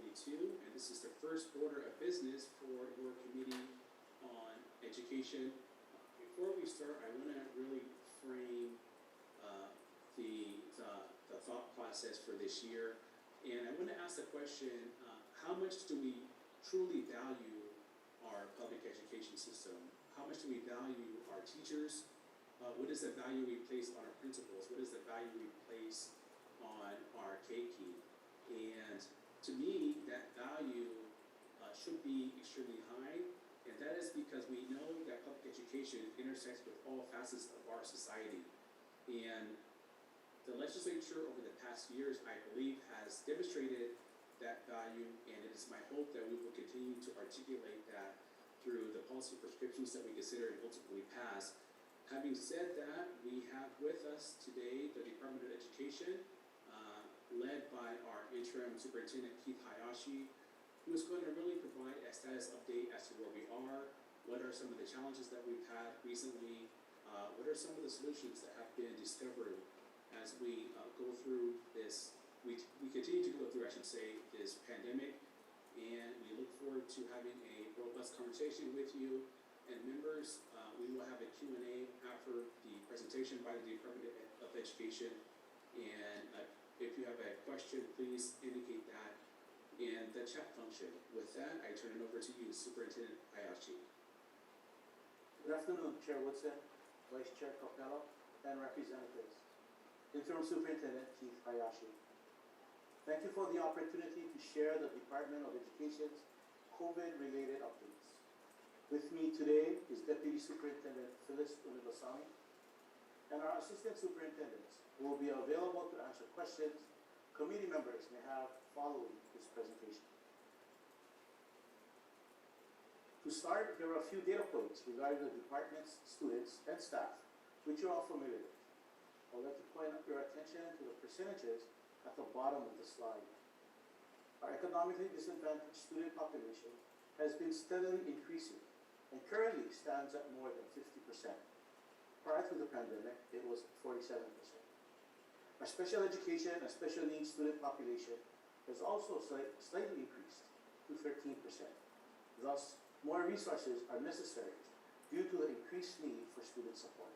2022, and this is the first order of business for your Committee on Education. Before we start, I want to really frame the thought process for this year, and I want to ask the question, how much do we truly value our public education system? How much do we value our teachers? What is the value we place on our principals? What is the value we place on our keiki? And to me, that value should be extremely high, and that is because we know that public education intersects with all facets of our society. And the legislature over the past years, I believe, has demonstrated that value, and it is my hope that we will continue to articulate that through the policy prescriptions that we consider and ultimately pass. Having said that, we have with us today the Department of Education, led by our interim superintendent, Keith Hayashi, who is going to really provide a status update as to where we are, what are some of the challenges that we've had recently, what are some of the solutions that have been discovered as we go through this, we continue to go through, I should say, this pandemic, and we look forward to having a robust conversation with you. And members, we will have a Q&A after the presentation by the Department of Education, and if you have a question, please indicate that in the chat function. With that, I turn it over to you, Superintendent Hayashi. Good afternoon, Chair Woodson, Vice Chair Capello, and representatives. Interim Superintendent Keith Hayashi. Thank you for the opportunity to share the Department of Education's COVID-related updates. With me today is Deputy Superintendent Phyllis Unibasami and our Assistant Superintendents, who will be available to answer questions committee members may have following this presentation. To start, here are a few data points regarding the department's students and staff, which you're all familiar with. I would like to point your attention to the percentages at the bottom of the slide. Our economically disadvantaged student population has been steadily increasing and currently stands at more than 50%. Prior to the pandemic, it was 47%. Our special education and special needs student population has also slightly increased to 13%. Thus, more resources are necessary due to the increased need for student support.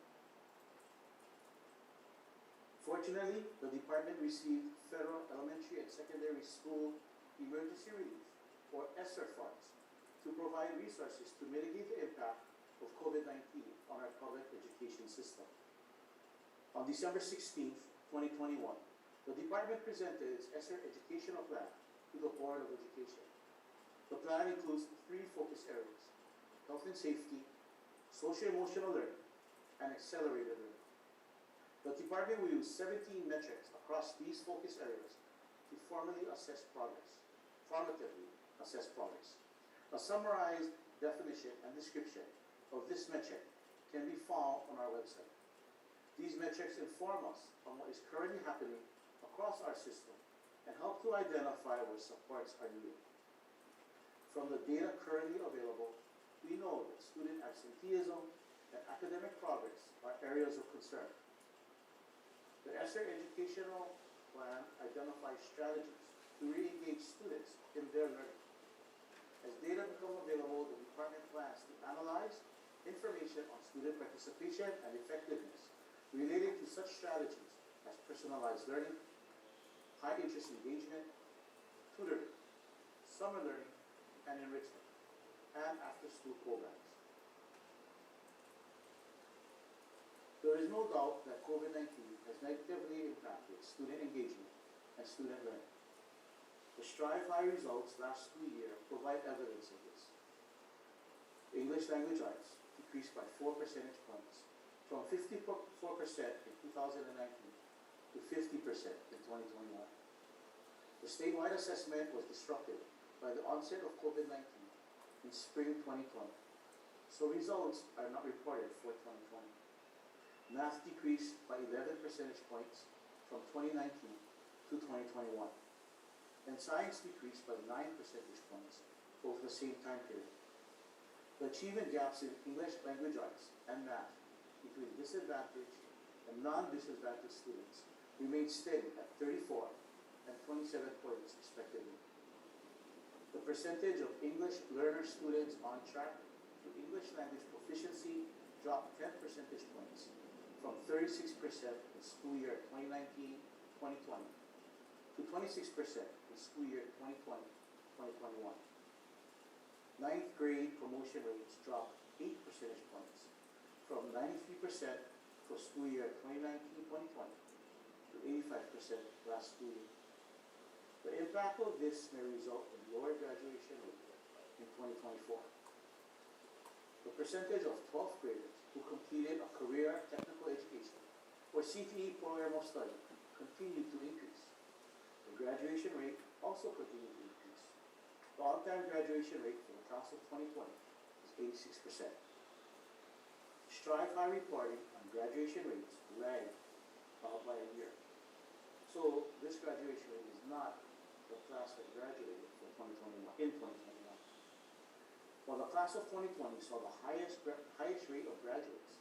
Fortunately, the department received federal elementary and secondary school emergency relief, or ESSER funds, to provide resources to mitigate the impact of COVID-19 on our public education system. On December 16, 2021, the department presented its ESSER educational plan to the Board of Education. The plan includes 3 focus areas: health and safety, social-emotional learning, and accelerated learning. The department will use 17 metrics across these focus areas to formatively assess progress. A summarized definition and description of this metric can be found on our website. These metrics inform us on what is currently happening across our system and help to identify where supports are needed. From the data currently available, we know that student absenteeism and academic progress are areas of concern. The ESSER educational plan identifies strategies to re-engage students in their learning. As data become available, the department plans to analyze information on student participation and effectiveness related to such strategies as personalized learning, high interest engagement, tutoring, summer learning and enrichment, and after-school programs. There is no doubt that COVID-19 has negatively impacted student engagement and student learning. The Strive High results last school year provide evidence of this. English language arts decreased by 4 percentage points, from 54% in 2019 to 50% in 2021. The statewide assessment was disrupted by the onset of COVID-19 in spring 2020, so results are not reported for 2020. Math decreased by 11 percentage points from 2019 to 2021, and science decreased by 9 percentage points over the same time period. The achievement gaps in English language arts and math between disadvantaged and non-disadvantaged students remained steady at 34 and 27 points respectively. The percentage of English learner students on track to English language proficiency dropped 10 percentage points from 36% in school year 2019-2020 to 26% in school year 2020-2021. Ninth grade promotion rates dropped 8 percentage points from 93% for school year 2019-2020 to 85% last school year. The impact of this may result in lower graduation rate in 2024. The percentage of 12th graders who completed a career technical education or CTE program of study continued to increase. The graduation rate also continued to increase. The on-time graduation rate for the class of 2020 is 86%. Strive High reporting on graduation rates lagged by a year. So this graduation rate is not the class that graduated for 2021. While the class of 2020 saw the highest rate of graduates,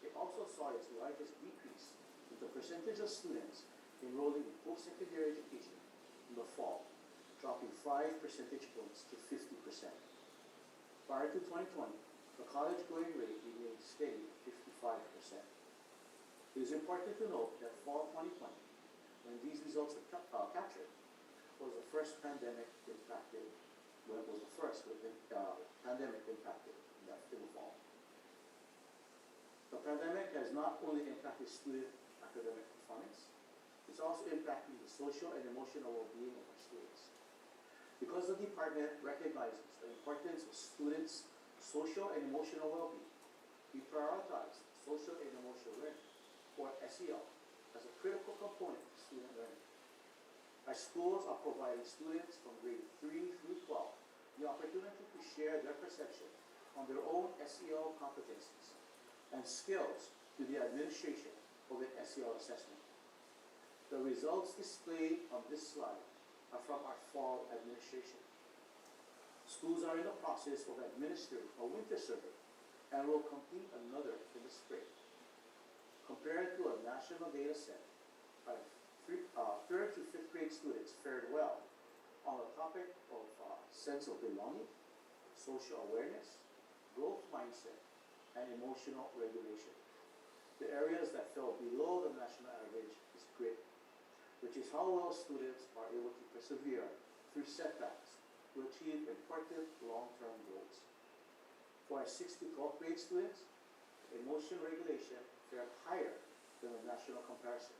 it also saw its largest decrease in the percentage of students enrolling in post-secondary education in the fall, dropping 5 percentage points to 50%. Prior to 2020, the college going rate remained steady at 55%. It is important to note that fall 2020, when these results were captured, was the first pandemic impacted, pandemic impacted in the fall. The pandemic has not only impacted student academic performance, it's also impacting the social and emotional well-being of our students. Because the department recognizes the importance of students' social and emotional well-being, we prioritize social and emotional learning, or SEL, as a critical component of student learning. Our schools are providing students from grade 3 through 12 the opportunity to share their perception on their own SEL competencies and skills to the administration of an SEL assessment. The results displayed on this slide are from our fall administration. Schools are in the process of administering a winter survey and will complete another in the spring. Compared to a national data set, our 3rd to 5th grade students fared well on the topic of sense of belonging, social awareness, growth mindset, and emotional regulation. The areas that fell below the national average is grit, which is how well students are able to persevere through setbacks to achieve important long-term goals. For our 6th to 12th grade students, emotion regulation fared higher than the national comparison.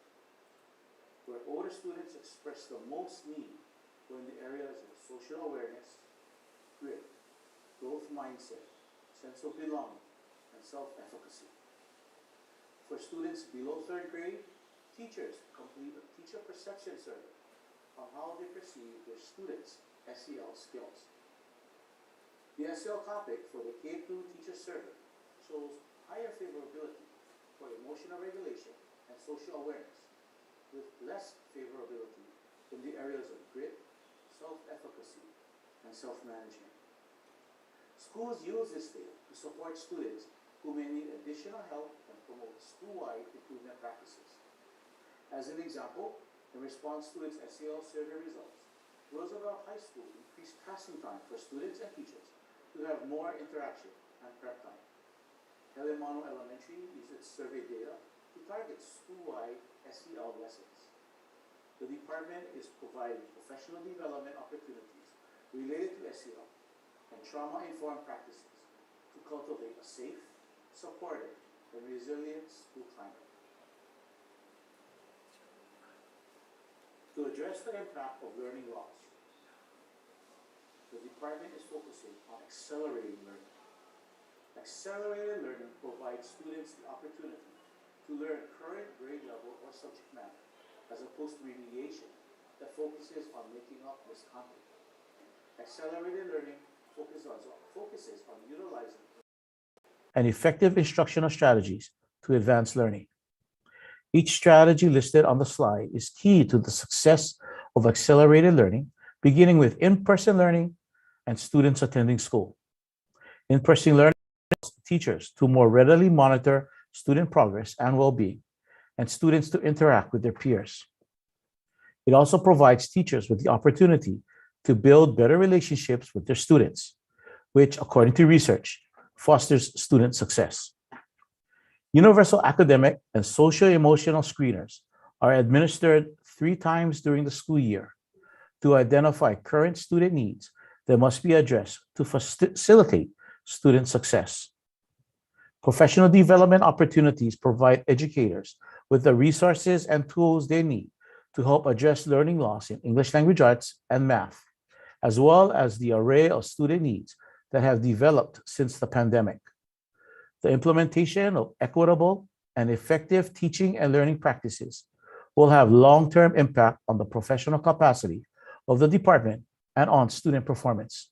Where older students express the most need were in the areas of social awareness, grit, growth mindset, sense of belonging, and self-efficacy. For students below 3rd grade, teachers complete a teacher perception survey on how they perceive their students' SEL skills. The SEL topic for the K-2 teacher survey shows higher favorability for emotional regulation and social awareness, with less favorability in the areas of grit, self-efficacy, and self-management. Schools use this data to support students who may need additional help and promote school-wide improvement practices. As an example, in response to its SEL survey results, Roosevelt High School increased passing time for students and teachers to have more interaction and prep time. Elemano Elementary used its survey data to target school-wide SEL lessons. The department is providing professional development opportunities related to SEL and trauma-informed practices to cultivate a safe, supportive, and resilient school climate. To address the impact of learning loss, the department is focusing on accelerating learning. Accelerated learning provides students the opportunity to learn current grade level or subject matter, as opposed to remediation that focuses on making up this content. Accelerated learning focuses on utilizing and effective instructional strategies to advance learning. Each strategy listed on the slide is key to the success of accelerated learning, beginning with in-person learning and students attending school. In-person learning allows teachers to more readily monitor student progress and well-being, and students to interact with their peers. It also provides teachers with the opportunity to build better relationships with their students, which, according to research, fosters student success. Universal academic and socio-emotional screeners are administered 3 times during the school year to identify current student needs that must be addressed to facilitate student success. Professional development opportunities provide educators with the resources and tools they need to help address learning loss in English language arts and math, as well as the array of student needs that have developed since the pandemic. The implementation of equitable and effective teaching and learning practices will have long-term impact on the professional capacity of the department and on student performance.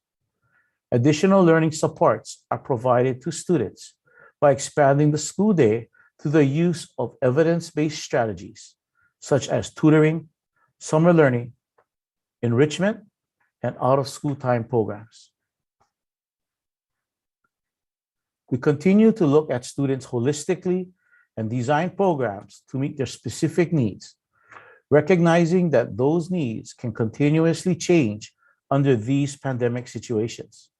Additional learning supports are provided to students by expanding the school day through the use of evidence-based strategies, such as tutoring, summer learning, enrichment, and out-of-school time programs. We continue to look at students holistically and design programs to meet their specific needs, recognizing that those needs can continuously change under these pandemic situations.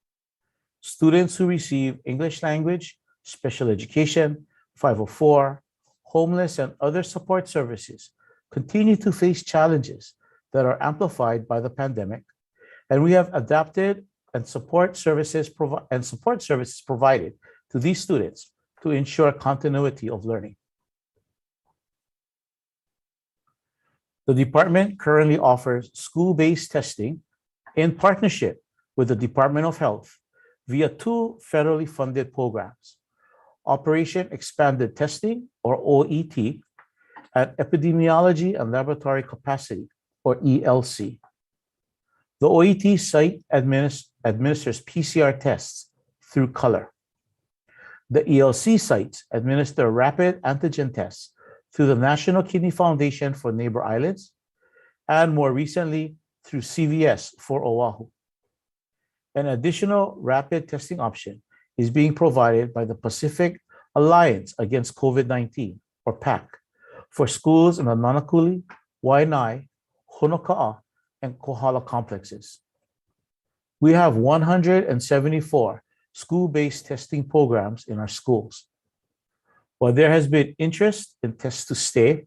Students who receive English language, special education, 504, homeless, and other support services continue to face challenges that are amplified by the pandemic, and we have adapted and support services provided to these students to ensure continuity of learning. The department currently offers school-based testing in partnership with the Department of Health via 2 federally funded programs: Operation Expanded Testing, or OET, and Epidemiology and Laboratory Capacity, or ELC. The OET site administers PCR tests through color. The ELC sites administer rapid antigen tests through the National Kidney Foundation for Neighbor Islands, and more recently through CVS for Oahu. An additional rapid testing option is being provided by the Pacific Alliance Against COVID-19, or PAC, for schools in the Nanakuli, Waianae, Honoka'a, and Kohala complexes. We have 174 school-based testing programs in our schools. While there has been interest in Test to Stay,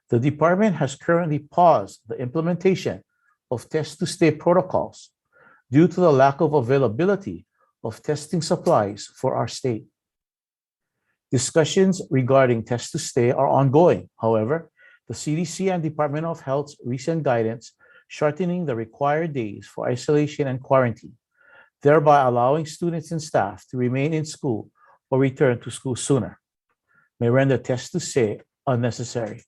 the department has currently paused the implementation of Test to Stay protocols due to the lack of availability of testing supplies for our state. Discussions regarding Test to Stay are ongoing. However, the CDC and Department of Health's recent guidance shortening the required days for isolation and quarantine, thereby allowing students and staff to remain in school or return to school sooner, may render Test to Stay unnecessary.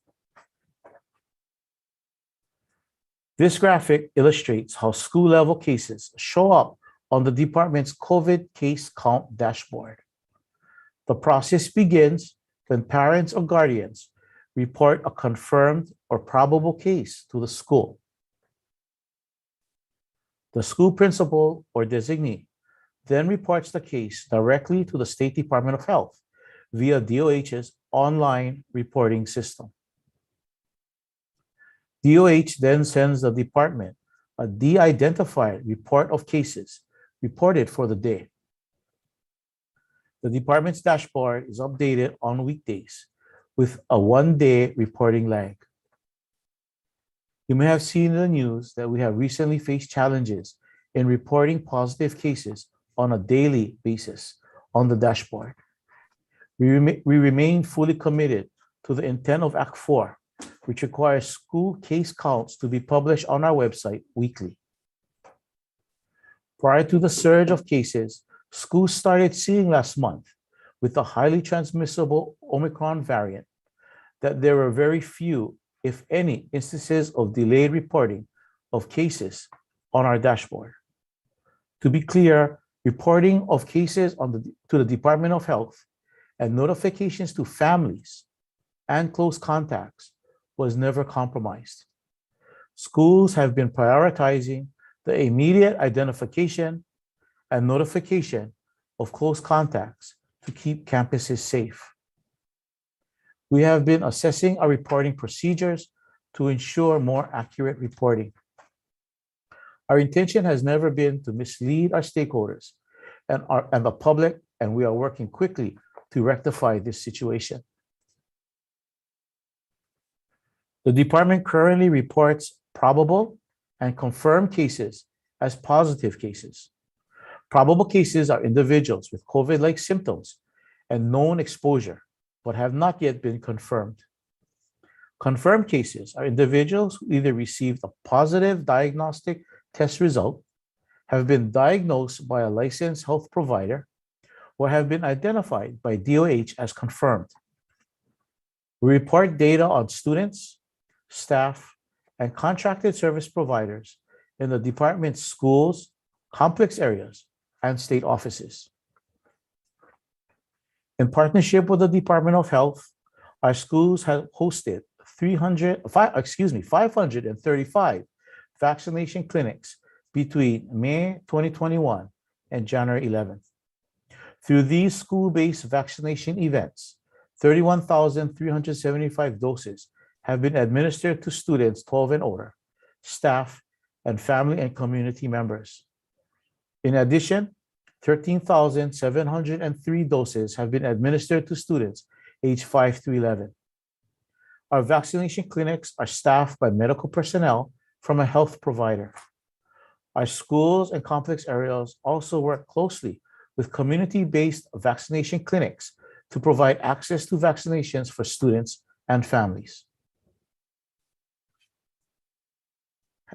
This graphic illustrates how school-level cases show up on the department's COVID case count dashboard. The process begins when parents or guardians report a confirmed or probable case to the school. The school principal or designee then reports the case directly to the State Department of Health via DOH's online reporting system. DOH then sends the department a de-identified report of cases reported for the day. The department's dashboard is updated on weekdays with a 1-day reporting lag. You may have seen in the news that we have recently faced challenges in reporting positive cases on a daily basis on the dashboard. We remain fully committed to the intent of Act 4, which requires school case counts to be published on our website weekly. Prior to the surge of cases, schools started seeing last month with the highly transmissible Omicron variant that there were very few, if any, instances of delayed reporting of cases on our dashboard. To be clear, reporting of cases to the Department of Health and notifications to families and close contacts was never compromised. Schools have been prioritizing the immediate identification and notification of close contacts to keep campuses safe. We have been assessing our reporting procedures to ensure more accurate reporting. Our intention has never been to mislead our stakeholders and the public, and we are working quickly to rectify this situation. The department currently reports probable and confirmed cases as positive cases. Probable cases are individuals with COVID-like symptoms and known exposure, but have not yet been confirmed. Confirmed cases are individuals who either received a positive diagnostic test result, have been diagnosed by a licensed health provider, or have been identified by DOH as confirmed. We report data on students, staff, and contracted service providers in the department's schools, complex areas, and state offices. In partnership with the Department of Health, our schools have hosted 535 vaccination clinics between May 2021 and January 11th. Through these school-based vaccination events, 31,375 doses have been administered to students 12 and older, staff, and family and community members. In addition, 13,703 doses have been administered to students aged 5 to 11. Our vaccination clinics are staffed by medical personnel from a health provider. Our schools and complex areas also work closely with community-based vaccination clinics to provide access to vaccinations for students and families.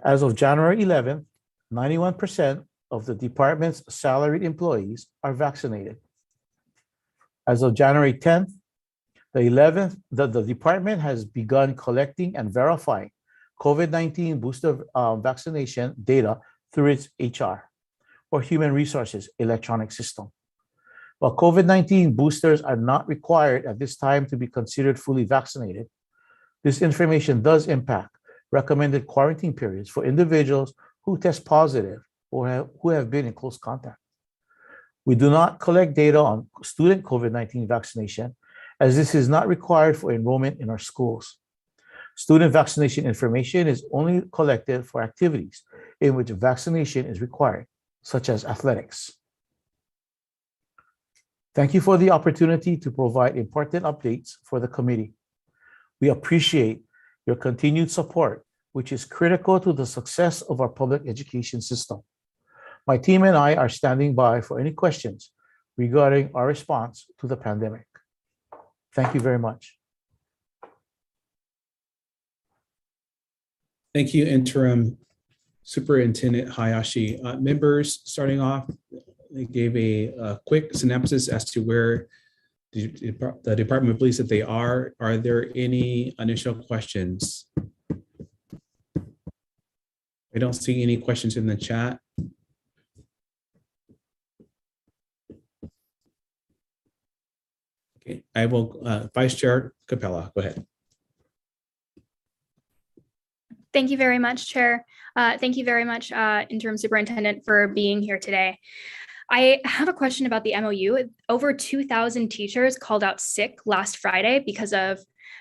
As of January 11th, 91% of the department's salaried employees are vaccinated. As of January 10th, the department has begun collecting and verifying COVID-19 booster vaccination data through its HR, or Human Resources electronic system. While COVID-19 boosters are not required at this time to be considered fully vaccinated, this information does impact recommended quarantine periods for individuals who test positive or who have been in close contact. We do not collect data on student COVID-19 vaccination, as this is not required for enrollment in our schools. Student vaccination information is only collected for activities in which vaccination is required, such as athletics. Thank you for the opportunity to provide important updates for the committee. We appreciate your continued support, which is critical to the success of our public education system. My team and I are standing by for any questions regarding our response to the pandemic. Thank you very much. Thank you, Interim Superintendent Hayashi. Members, starting off, they gave a quick synopsis as to where the department believes that they are. Are there any initial questions? I don't see any questions in the chat. Okay, I will, Vice Chair Capella, go ahead. Thank you very much, Chair. Thank you very much, Interim Superintendent, for being here today. I have a question about the MOU. Over 2,000 teachers called out sick last Friday because of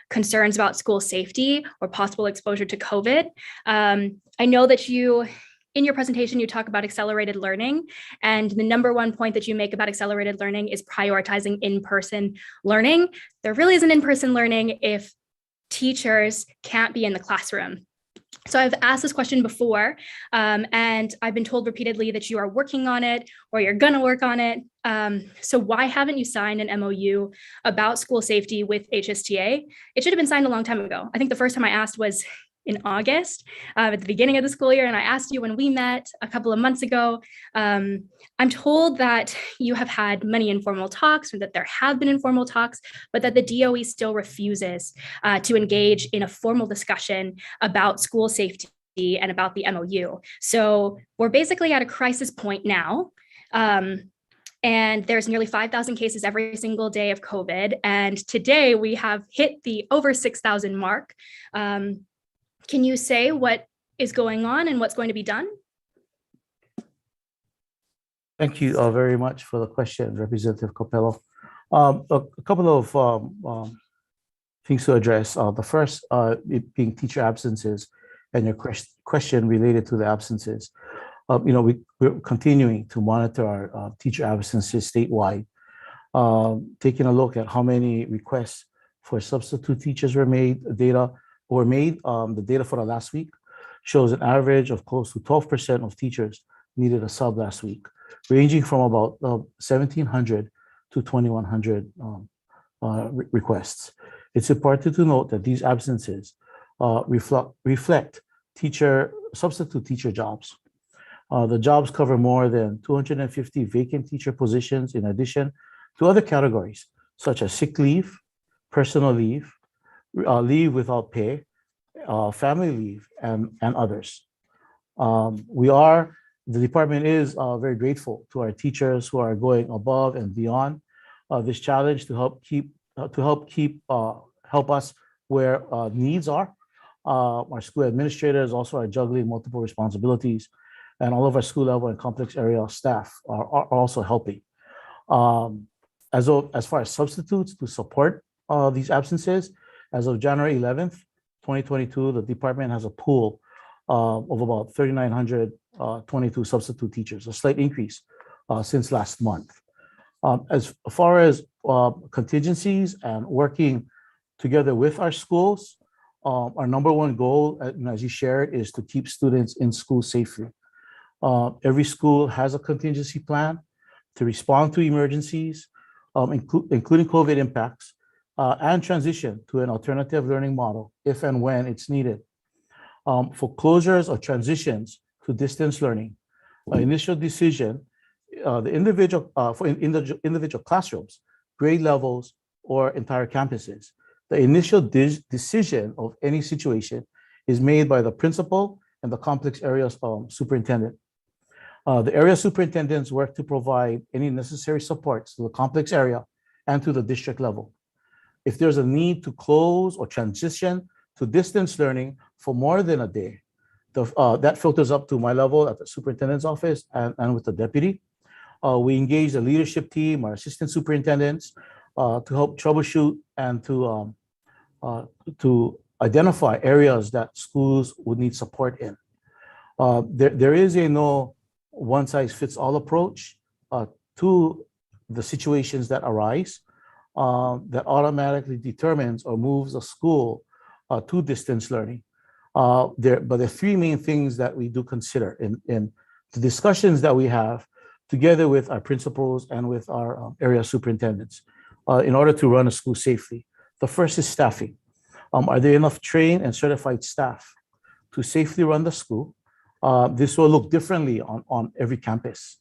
concerns about school safety or possible exposure to COVID. I know that in your presentation, you talk about accelerated learning, and the number one point that you make about accelerated learning is prioritizing in-person learning. There really isn't in-person learning if teachers can't be in the classroom. So I've asked this question before, and I've been told repeatedly that you are working on it or you're gonna work on it. So why haven't you signed an MOU about school safety with HSTA? It should have been signed a long time ago. I think the first time I asked was in August, at the beginning of the school year, and I asked you when we met a couple of months ago. I'm told that you have had many informal talks, or that there have been informal talks, but that the DOE still refuses to engage in a formal discussion about school safety and about the MOU. So we're basically at a crisis point now. And there's nearly 5,000 cases every single day of COVID. And today we have hit the over 6,000 mark. Can you say what is going on and what's going to be done? Thank you very much for the question, Representative Capello. A couple of things to address. The first it being teacher absences and your question related to the absences. We're continuing to monitor our teacher absences statewide, taking a look at how many requests for substitute teachers were made. The data for the last week shows an average of close to 12% of teachers needed a sub last week, ranging from about 1,700 to 2,100 requests. It's important to note that these absences reflect substitute teacher jobs. The jobs cover more than 250 vacant teacher positions in addition to other categories such as sick leave, personal leave, leave without pay, family leave, and others. The department is very grateful to our teachers who are going above and beyond this challenge to help us where needs are. Our school administrators also are juggling multiple responsibilities, and all of our school level and complex area staff are also helping. As far as substitutes to support these absences, as of January 11th, 2022, the department has a pool of about 3,922 substitute teachers, a slight increase since last month. As far as contingencies and working together with our schools, our number one goal, as you shared, is to keep students in school safely. Every school has a contingency plan to respond to emergencies, including COVID impacts, and transition to an alternative learning model if and when it's needed. For closures or transitions to distance learning, initial decision, for individual classrooms, grade levels, or entire campuses, the initial decision of any situation is made by the principal and the complex area superintendent. The area superintendents work to provide any necessary supports to the complex area and to the district level. If there's a need to close or transition to distance learning for more than a day, that filters up to my level at the superintendent's office and with the deputy. We engage the leadership team, our assistant superintendents, to help troubleshoot and to identify areas that schools would need support in. There is a no one-size-fits-all approach to the situations that arise that automatically determines or moves a school to distance learning. But there are three main things that we do consider in the discussions that we have together with our principals and with our area superintendents in order to run a school safely. The first is staffing. Are there enough trained and certified staff to safely run the school? This will look differently on every campus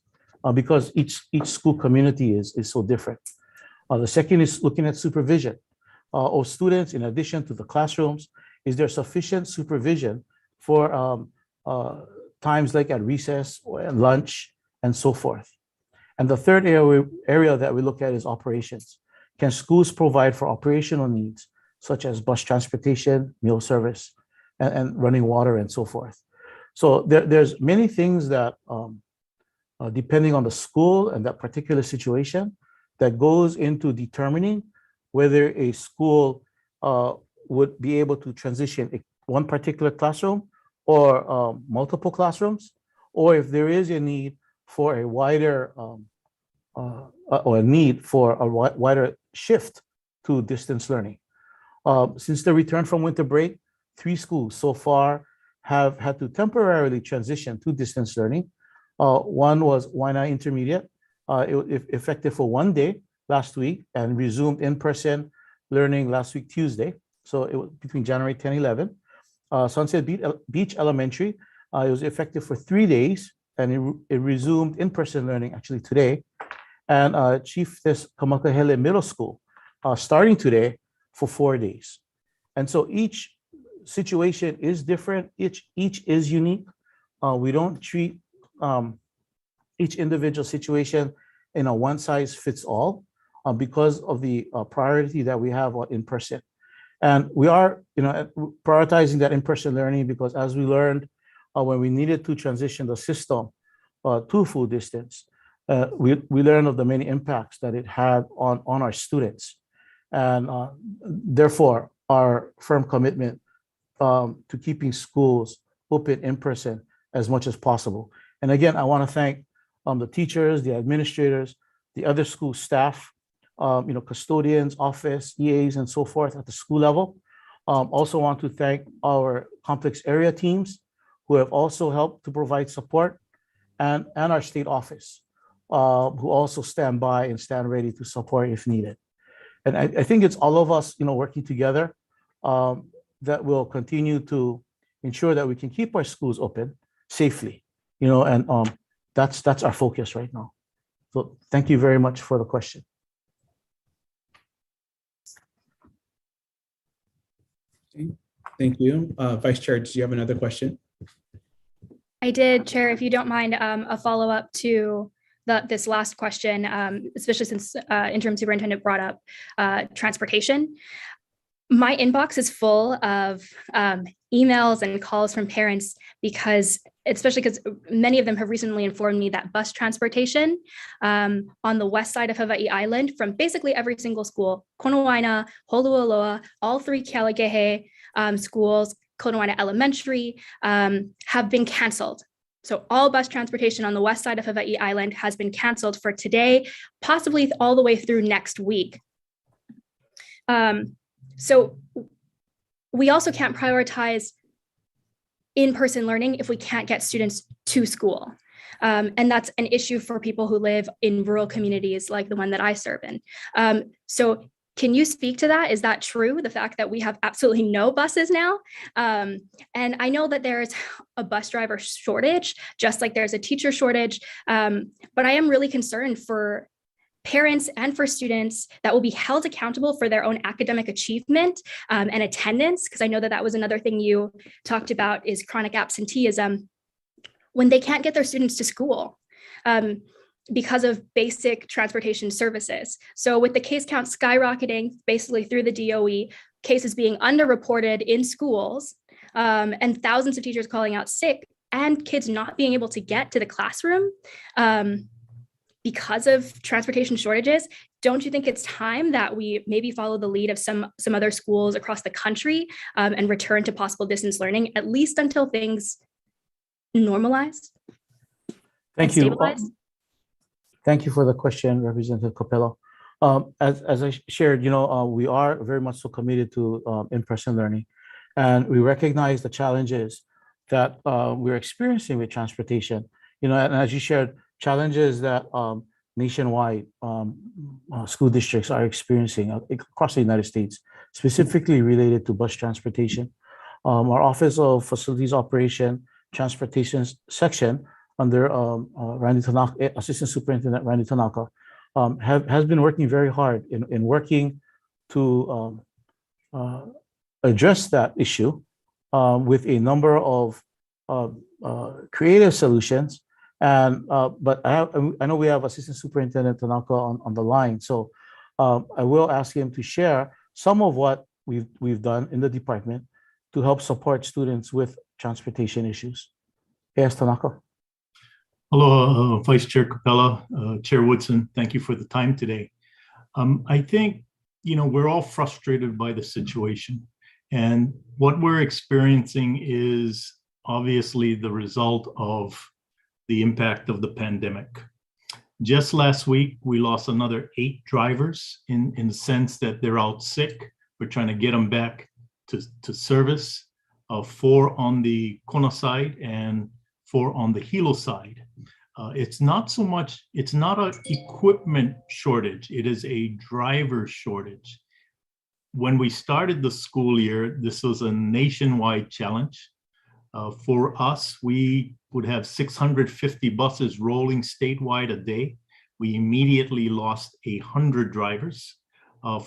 because each school community is so different. The second is looking at supervision of students in addition to the classrooms. Is there sufficient supervision for times like at recess or at lunch and so forth? And the third area that we look at is operations. Can schools provide for operational needs such as bus transportation, meal service, and running water and so forth? So there's many things that, depending on the school and that particular situation, that goes into determining whether a school would be able to transition one particular classroom or multiple classrooms, or if there is a need for a wider wider shift to distance learning. Since the return from winter break, 3 schools so far have had to temporarily transition to distance learning. One was Waianae Intermediate. It was effective for 1 day last week and resumed in-person learning last week, Tuesday. So it was between January 10, 11. Sunset Beach Elementary, it was effective for 3 days and it resumed in-person learning actually today. And Chiefess Kamakahele Middle School, starting today for 4 days. And so each situation is different. Each is unique. We don't treat each individual situation in a one-size-fits-all because of the priority that we have in person. And we are, prioritizing that in-person learning because as we learned when we needed to transition the system to full distance, we learned of the many impacts that it had on our students. And therefore, our firm commitment to keeping schools open in person as much as possible. And again, I want to thank the teachers, the administrators, the other school staff, custodians, office, EAs, and so forth at the school level. Also want to thank our complex area teams who have also helped to provide support, and our state office, who also stand by and stand ready to support if needed. And I think it's all of us, working together that will continue to ensure that we can keep our schools open safely, and that's our focus right now. So thank you very much for the question. Okay. Thank you. Vice Chair, do you have another question? I did, Chair, if you don't mind, a follow-up to this last question, especially since Interim Superintendent brought up transportation. My inbox is full of emails and calls from parents especially because many of them have recently informed me that bus transportation on the west side of Hawaii Island from basically every single school, Konoaina, Holualoa, all three Kealakehe schools, Konoaina Elementary, have been canceled. So all bus transportation on the west side of Hawaii Island has been canceled for today, possibly all the way through next week. So we also can't prioritize in-person learning if we can't get students to school. And that's an issue for people who live in rural communities like the one that I serve in. So can you speak to that? Is that true? The fact that we have absolutely no buses now? And I know that there's a bus driver shortage, just like there's a teacher shortage. But I am really concerned for parents and for students that will be held accountable for their own academic achievement and attendance, because I know that that was another thing you talked about is chronic absenteeism, when they can't get their students to school because of basic transportation services. So with the case count skyrocketing basically through the DOE, cases being underreported in schools, and thousands of teachers calling out sick, and kids not being able to get to the classroom, because of transportation shortages, don't you think it's time that we maybe follow the lead of some other schools across the country and return to possible distance learning, at least until things normalize? Thank you. Thank you for the question, Representative Capello. As I shared, we are very much so committed to in-person learning, and we recognize the challenges that we're experiencing with transportation. And as you shared, challenges that nationwide school districts are experiencing across the United States, specifically related to bus transportation. Our Office of Facilities Operation Transportation Section under Randy Tanaka, Assistant Superintendent Randy Tanaka, has been working very hard in working to address that issue with a number of creative solutions. And but I know we have Assistant Superintendent Tanaka on the line, so I will ask him to share some of what we've done in the department to help support students with transportation issues. Yes, Tanaka. Hello, Vice Chair Capella, Chair Woodson. Thank you for the time today. I think we're all frustrated by the situation, and what we're experiencing is obviously the result of the impact of the pandemic. Just last week, we lost another 8 drivers in the sense that they're out sick. We're trying to get them back to service, 4 on the Kona side and 4 on the Hilo side. It's not an equipment shortage, it is a driver shortage. When we started the school year, this was a nationwide challenge. For us, we would have 650 buses rolling statewide a day. We immediately lost 100 drivers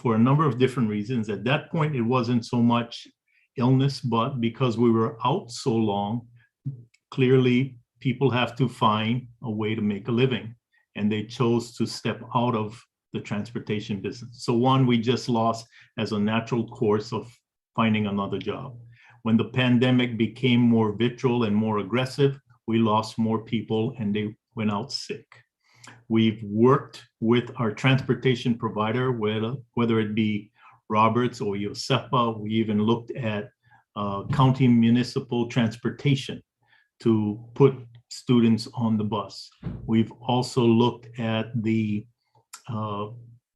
for a number of different reasons. At that point, it wasn't so much illness, but because we were out so long, clearly people have to find a way to make a living, and they chose to step out of the transportation business. So one, we just lost as a natural course of finding another job. When the pandemic became more vitriol and more aggressive, we lost more people and they went out sick. We've worked with our transportation provider, whether it be Roberts or Yosepa. We even looked at county municipal transportation to put students on the bus. We've also looked at the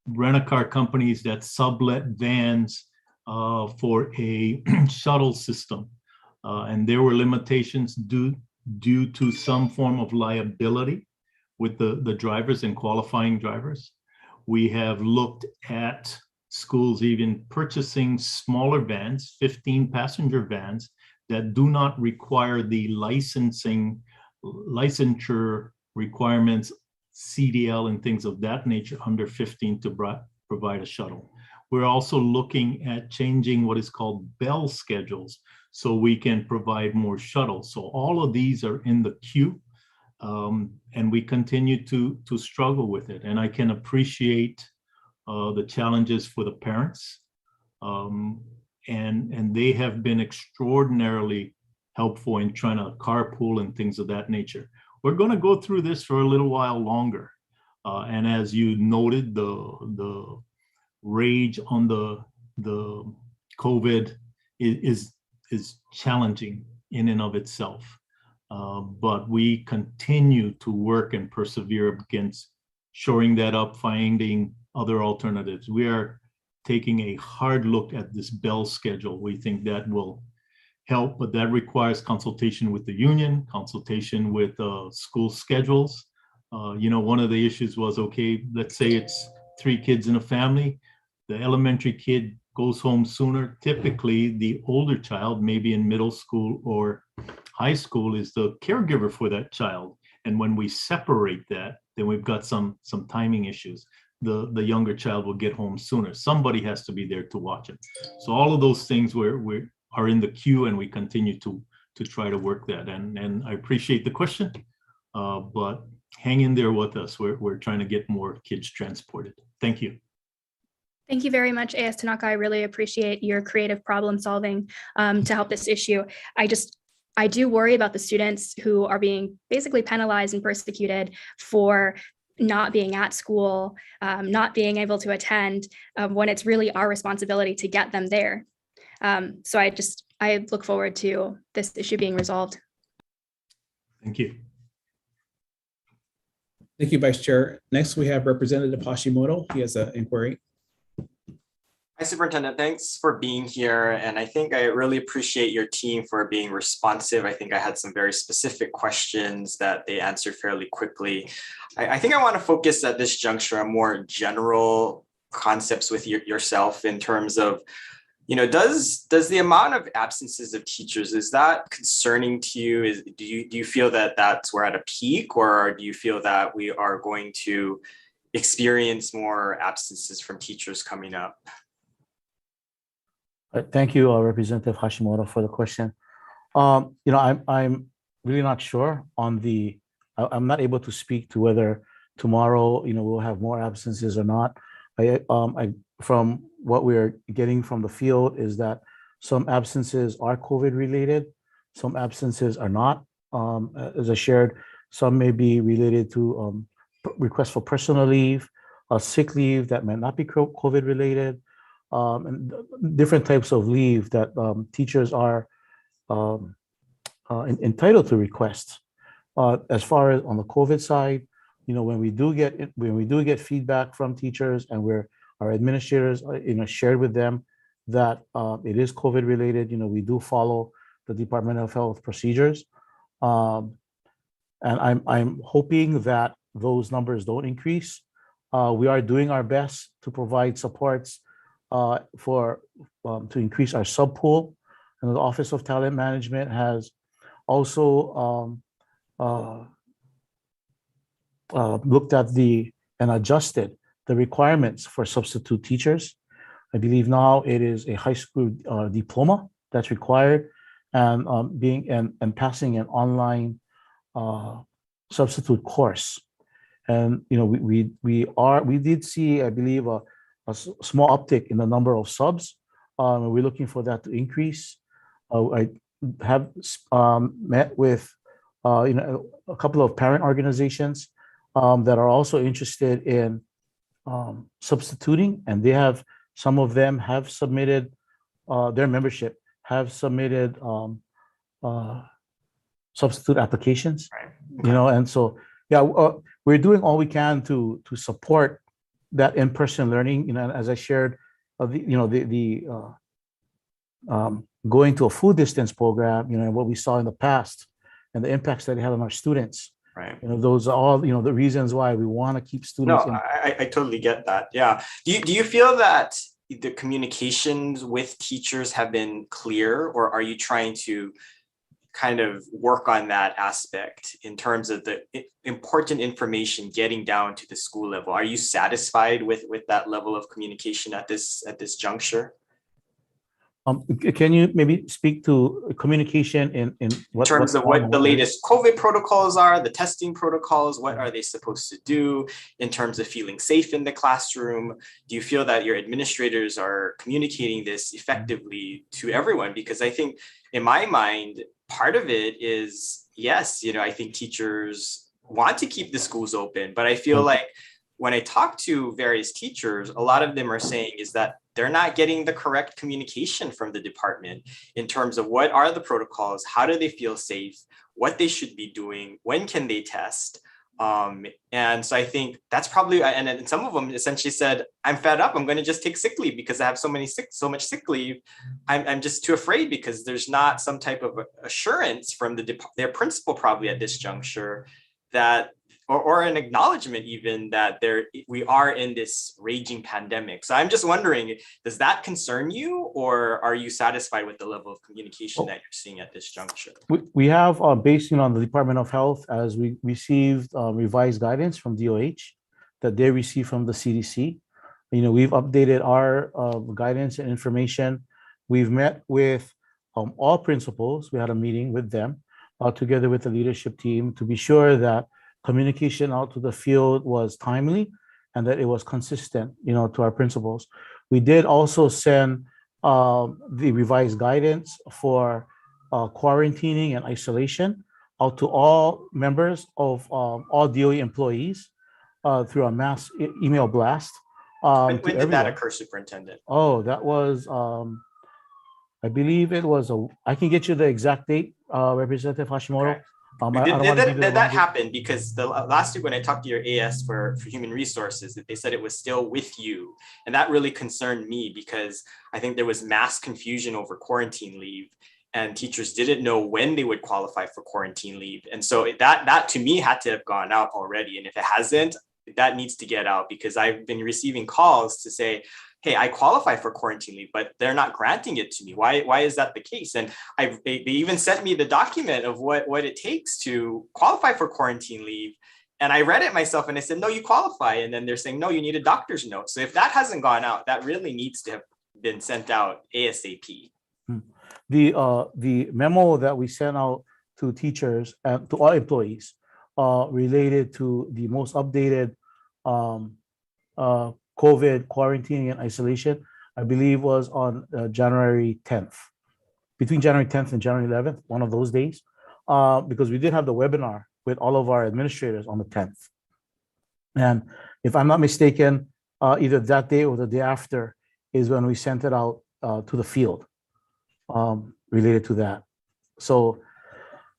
rent-a-car companies that sublet vans for a shuttle system. And there were limitations due to some form of liability with the drivers and qualifying drivers. We have looked at schools even purchasing smaller vans, 15-passenger vans, that do not require the licensure requirements, CDL and things of that nature under 15 to provide a shuttle. We're also looking at changing what is called bell schedules so we can provide more shuttles. So all of these are in the queue, and we continue to struggle with it. And I can appreciate the challenges for the parents, and they have been extraordinarily helpful in trying to carpool and things of that nature. We're going to go through this for a little while longer, and as you noted, the rage on the COVID is challenging in and of itself, but we continue to work and persevere against shoring that up, finding other alternatives. We are taking a hard look at this bell schedule. We think that will help, but that requires consultation with the union, consultation with school schedules. One of the issues was, okay, let's say it's 3 kids in a family. The elementary kid goes home sooner. Typically, the older child, maybe in middle school or high school, is the caregiver for that child. And when we separate that, then we've got some timing issues. The younger child will get home sooner. Somebody has to be there to watch it. So all of those things we are in the queue, and we continue to try to work that. And I appreciate the question, but hang in there with us. We're trying to get more kids transported. Thank you. Thank you very much, AS Tanaka. I really appreciate your creative problem solving to help this issue. I do worry about the students who are being basically penalized and persecuted for not being at school, not being able to attend when it's really our responsibility to get them there. So I look forward to this issue being resolved. Thank you. Thank you, Vice Chair. Next, we have Representative Hashimoto. He has an inquiry. Hi, Superintendent. Thanks for being here. And I think I really appreciate your team for being responsive. I think I had some very specific questions that they answered fairly quickly. I think I want to focus at this juncture on more general concepts with yourself in terms of, does the amount of absences of teachers, is that concerning to you? Do you feel that we're at a peak, or do you feel that we are going to experience more absences from teachers coming up? Thank you, Representative Hashimoto, for the question. I'm really not sure on I'm not able to speak to whether tomorrow, we'll have more absences or not. From what we're getting from the field is that some absences are COVID related, some absences are not. As I shared, some may be related to requests for personal leave, sick leave that may not be COVID related, and different types of leave that teachers are entitled to request. As far as on the COVID side, when we do get feedback from teachers, and our administrators, shared with them that it is COVID related, we do follow the Department of Health procedures, and I'm hoping that those numbers don't increase. We are doing our best to provide supports to increase our sub pool, and the Office of Talent Management has also looked at and adjusted the requirements for substitute teachers. I believe now it is a high school diploma that's required, and passing an online substitute course. And we did see, I believe, a small uptick in the number of subs. We're looking for that to increase. I have met with a couple of parent organizations that are also interested in substituting, and some of them have submitted their membership, have submitted substitute applications. Right. You know, and so, yeah, we're doing all we can to support that in-person learning. You know, as I shared, going to a full distance program, you know, and what we saw in the past and the impacts that it had on our students. Right. You know, those are all, you know, the reasons why we want to keep students No, in. I totally get that. Yeah. Do you feel that the communications with teachers have been clear, or are you trying to kind of work on that aspect in terms of the important information getting down to the school level? Are you satisfied with that level of communication at this juncture? Can you maybe speak to communication in In terms of what the latest COVID protocols are, the testing protocols, what are they supposed to do in terms of feeling safe in the classroom? Do you feel that your administrators are communicating this effectively to everyone? Because I think in my mind, part of it is, yes, you know, I think teachers want to keep the schools open, but I feel like when I talk to various teachers, a lot of them are saying is that they're not getting the correct communication from the department in terms of what are the protocols, how do they feel safe, what they should be doing, when can they test. And so I think that's probably, and some of them essentially said, I'm fed up, I'm going to just take sick leave because I have so much sick leave. I'm just too afraid because there's not some type of assurance from their principal probably at this juncture that, or an acknowledgement even that we are in this raging pandemic. So I'm just wondering, does that concern you, or are you satisfied with the level of communication that you're seeing at this juncture? We have, based on the Department of Health, as we received revised guidance from DOH that they received from the CDC. You know, we've updated our guidance and information. We've met with all principals. We had a meeting with them together with the leadership team to be sure that communication out to the field was timely and that it was consistent, you know, to our principals. We did also send the revised guidance for quarantining and isolation out to all members of all DOE employees through a mass email blast. When did that occur, Superintendent? Oh, that was, I believe it was I can get you the exact date, Representative Hashimoto. Okay. Did that happen? Because the last week when I talked to your AS for human resources, that they said it was still with you. And that really concerned me because I think there was mass confusion over quarantine leave and teachers didn't know when they would qualify for quarantine leave. And so that to me had to have gone out already. And if it hasn't, that needs to get out because I've been receiving calls to say, hey, I qualify for quarantine leave, but they're not granting it to me. Why is that the case? And they even sent me the document of what it takes to qualify for quarantine leave. And I read it myself and I said, no, you qualify. And then they're saying, no, you need a doctor's note. So if that hasn't gone out, that really needs to have been sent out ASAP. The memo that we sent out to teachers and to all employees related to the most updated COVID quarantining and isolation, I believe was on January 10th, between January 10th and January 11th, one of those days, because we did have the webinar with all of our administrators on the 10th. And if I'm not mistaken, either that day or the day after is when we sent it out to the field related to that. So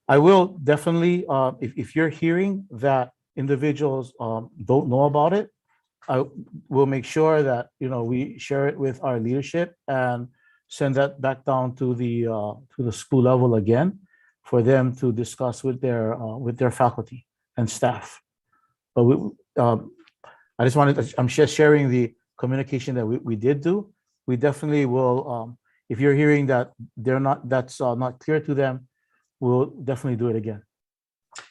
I will definitely, if you're hearing that individuals don't know about it, I will make sure that, you know, we share it with our leadership and send that back down to the school level again for them to discuss with their faculty and staff. But I just wanted, I'm just sharing the communication that we did do. We definitely will, if you're hearing that that's not clear to them, we'll definitely do it again.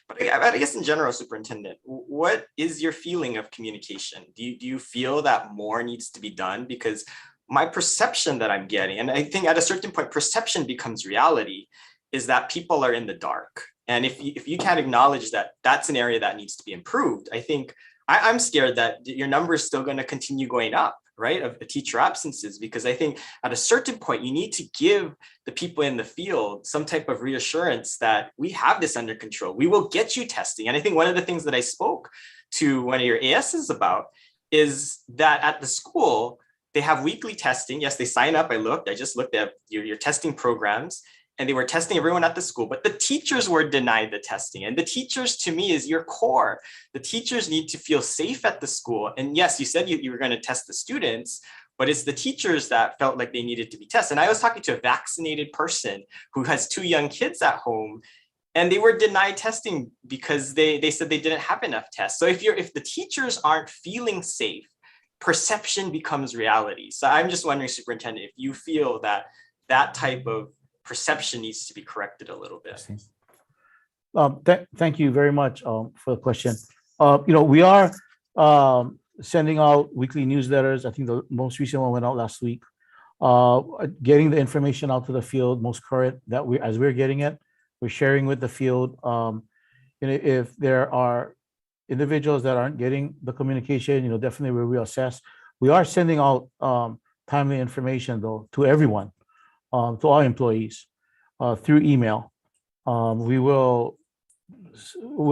But I guess in general, Superintendent, what is your feeling of communication? Do you feel that more needs to be done? Because my perception that I'm getting, and I think at a certain point, perception becomes reality, is that people are in the dark. And if you can't acknowledge that that's an area that needs to be improved, I think I'm scared that your number is still going to continue going up, right, of teacher absences, because I think at a certain point, you need to give the people in the field some type of reassurance that we have this under control. We will get you testing. And I think one of the things that I spoke to one of your ASs about is that at the school, they have weekly testing. Yes, they sign up. I just looked at your testing programs. and they were testing everyone at the school, but the teachers were denied the testing. And the teachers, to me, is your core. The teachers need to feel safe at the school. And yes, you said you were going to test the students, but it's the teachers that felt like they needed to be tested. And I was talking to a vaccinated person who has 2 young kids at home, and they were denied testing because they said they didn't have enough tests. So if the teachers aren't feeling safe, perception becomes reality. So I'm just wondering, Superintendent, if you feel that that type of perception needs to be corrected a little bit. Thank you very much for the question. We are sending out weekly newsletters. I think the most recent one went out last week. Getting the information out to the field, most current that as we're getting it, we're sharing with the field. And if there are individuals that aren't getting the communication, definitely we'll reassess. We are sending out timely information though to everyone, to all employees through email. We're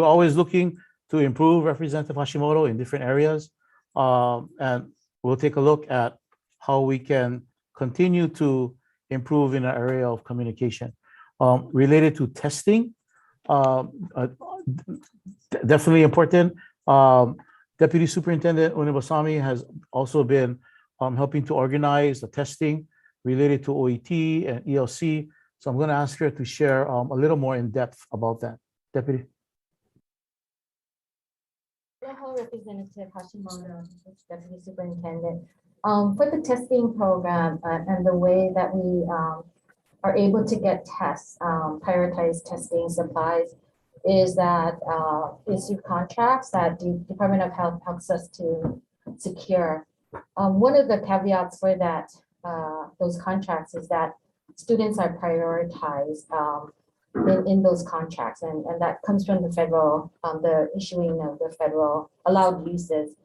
always looking to improve Representative Hashimoto in different areas. And we'll take a look at how we can continue to improve in our area of communication. Related to testing, definitely important. Deputy Superintendent Unibasami has also been helping to organize the testing related to OET and ELC. So I'm going to ask her to share a little more in depth about that. Deputy. Hello, Representative Hashimoto, Deputy Superintendent. For the testing program and the way that we are able to get tests, prioritize testing supplies, is that issue contracts that the Department of Health helps us to secure. One of the caveats for that, those contracts, is that students are prioritized in those contracts, and that comes from the federal, the issuing of the federal allowed uses.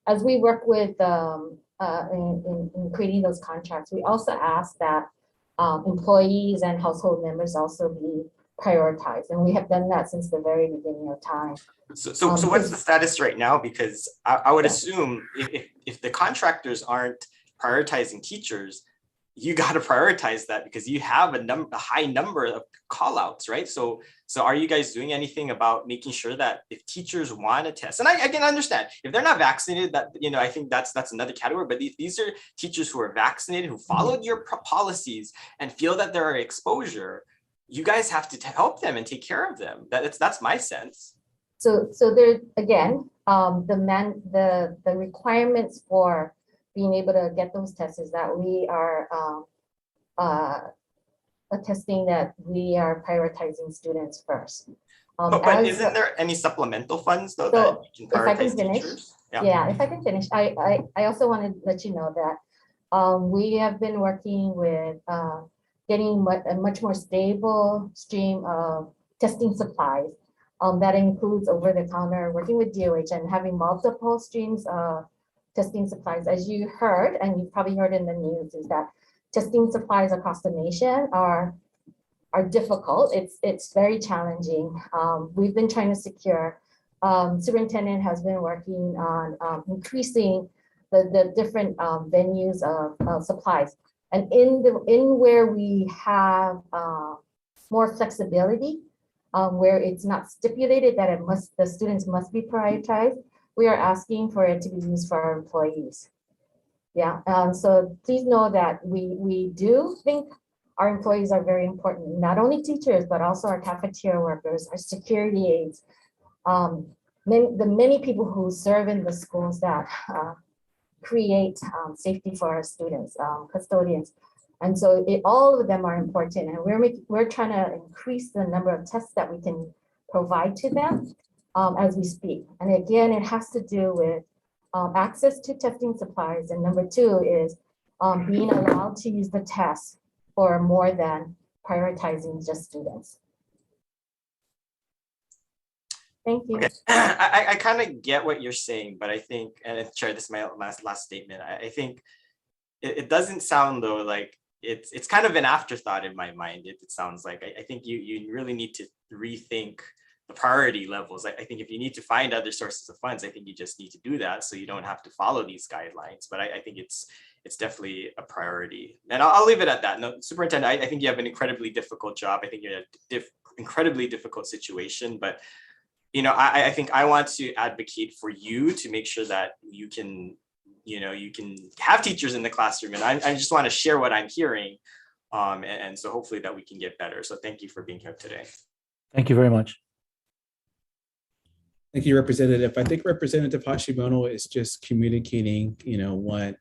As we work with in creating those contracts, we also ask that employees and household members also be prioritized, and we have done that since the very beginning of time. So what's the status right now? Because I would assume if the contractors aren't prioritizing teachers, you got to prioritize that because you have a high number of call outs, right? So are you guys doing anything about making sure that if teachers want to test, and I can understand if they're not vaccinated, that, I think that's another category, but these are teachers who are vaccinated, who followed your policies and feel that there are exposure, you guys have to help them and take care of them. That's my sense. So there again, the requirements for being able to get those tests is that we are attesting that we are prioritizing students first. But isn't there any supplemental funds though that you can prioritize teachers? Yeah, if I can finish, I also want to let you know that we have been working with getting a much more stable stream of testing supplies. That includes over-the-counter, working with DOH, and having multiple streams of testing supplies. As you heard, and you've probably heard in the news, is that testing supplies across the nation are difficult. It's very challenging. We've been trying to secure. Superintendent has been working on increasing the different venues of supplies, and in where we have more flexibility, where it's not stipulated that the students must be prioritized, we are asking for it to be used for our employees. Yeah, so please know that we do think our employees are very important, not only teachers, but also our cafeteria workers, our security aides, the many people who serve in the schools that create safety for our students, custodians. And so all of them are important, and we're trying to increase the number of tests that we can provide to them as we speak. And again, it has to do with access to testing supplies. And number two is being allowed to use the test for more than prioritizing just students. Thank you. Okay. I kind of get what you're saying, but I think, and Chair, this is my last statement. I think it doesn't sound though like it's kind of an afterthought in my mind. It sounds like I think you really need to rethink the priority levels. I think if you need to find other sources of funds, I think you just need to do that so you don't have to follow these guidelines. But I think it's definitely a priority. And I'll leave it at that. No, Superintendent, I think you have an incredibly difficult job. I think you're in a incredibly difficult situation, but I think I want to advocate for you to make sure that you can have teachers in the classroom. And I just want to share what I'm hearing. And so hopefully that we can get better. So thank you for being here today. Thank you very much. Thank you, Representative. I think Representative Hashimoto is just communicating, what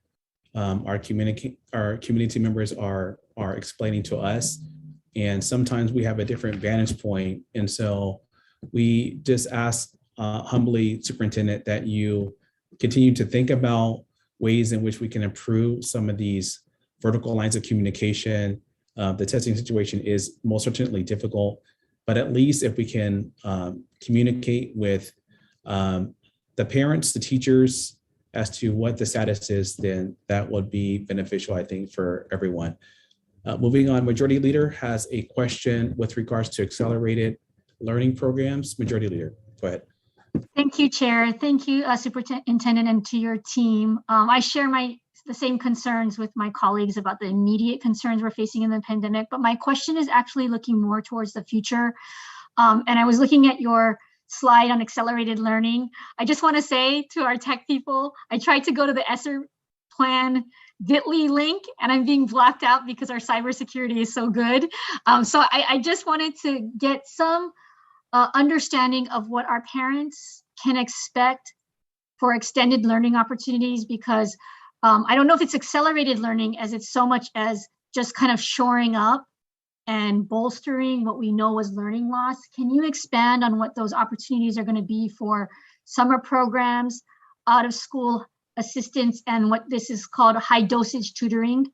our community members are explaining to us. And sometimes we have a different vantage point. And so we just ask humbly, Superintendent, that you continue to think about ways in which we can improve some of these vertical lines of communication. The testing situation is most certainly difficult, but at least if we can communicate with the parents, the teachers, as to what the status is, then that would be beneficial, I think, for everyone. Moving on, Majority Leader has a question with regards to accelerated learning programs. Majority Leader, go ahead. Thank you, Chair. Thank you, Superintendent, and to your team. I share the same concerns with my colleagues about the immediate concerns we're facing in the pandemic, but my question is actually looking more towards the future. And I was looking at your slide on accelerated learning. I just want to say to our tech people, I tried to go to the ESSER plan bit.ly link and I'm being blocked out because our cybersecurity is so good. So I just wanted to get some understanding of what our parents can expect for extended learning opportunities, because I don't know if it's accelerated learning as it's so much as just kind of shoring up and bolstering what we know was learning loss. Can you expand on what those opportunities are going to be for summer programs, out of school assistance, and what this is called high dosage tutoring?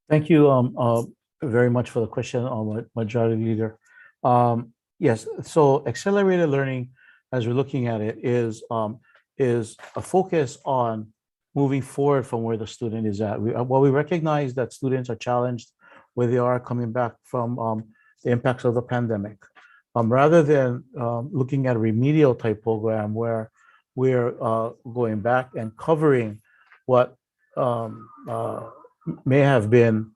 Thank you very much for the question, Majority Leader. Yes, so accelerated learning, as we're looking at it, is a focus on moving forward from where the student is at. While we recognize that students are challenged where they are coming back from the impacts of the pandemic, rather than looking at a remedial type program where we're going back and covering what may have been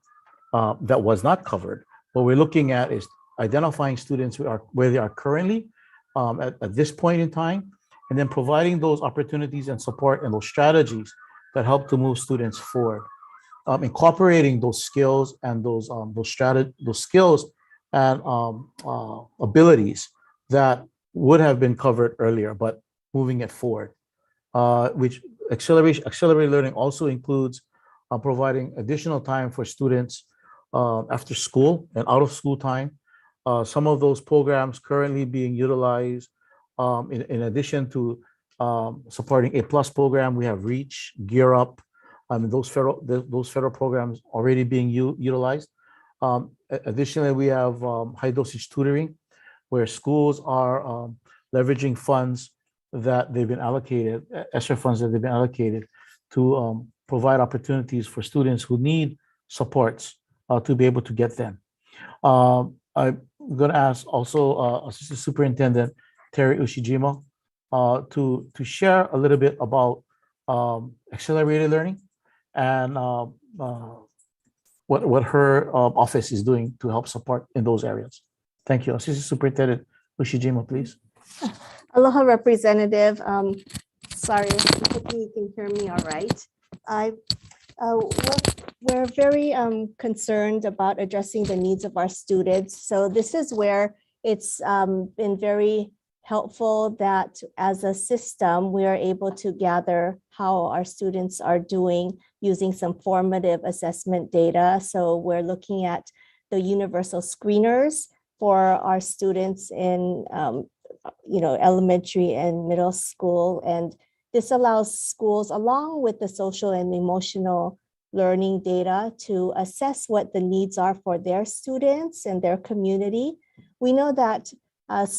that was not covered, what we're looking at is identifying students where they are currently at this point in time, and then providing those opportunities and support and those strategies that help to move students forward. Incorporating those skills and those skills and abilities that would have been covered earlier, but moving it forward. Which accelerated learning also includes providing additional time for students after school and out of school time. Some of those programs currently being utilized, in addition to supporting A+ program, we have REACH, Gear Up. Those federal programs already being utilized. Additionally, we have high dosage tutoring, where schools are leveraging funds that they've been allocated, ESSER funds that they've been allocated to provide opportunities for students who need supports to be able to get them. I'm going to ask also Assistant Superintendent Terry Ushijima to share a little bit about accelerated learning and what her office is doing to help support in those areas. Thank you. Assistant Superintendent Ushijima, please. Aloha, Representative. Sorry, hoping you can hear me all right. We're very concerned about addressing the needs of our students. So this is where it's been very helpful that as a system, we are able to gather how our students are doing using some formative assessment data. So we're looking at the universal screeners for our students in elementary and middle school. And this allows schools, along with the social and emotional learning data, to assess what the needs are for their students and their community. We know that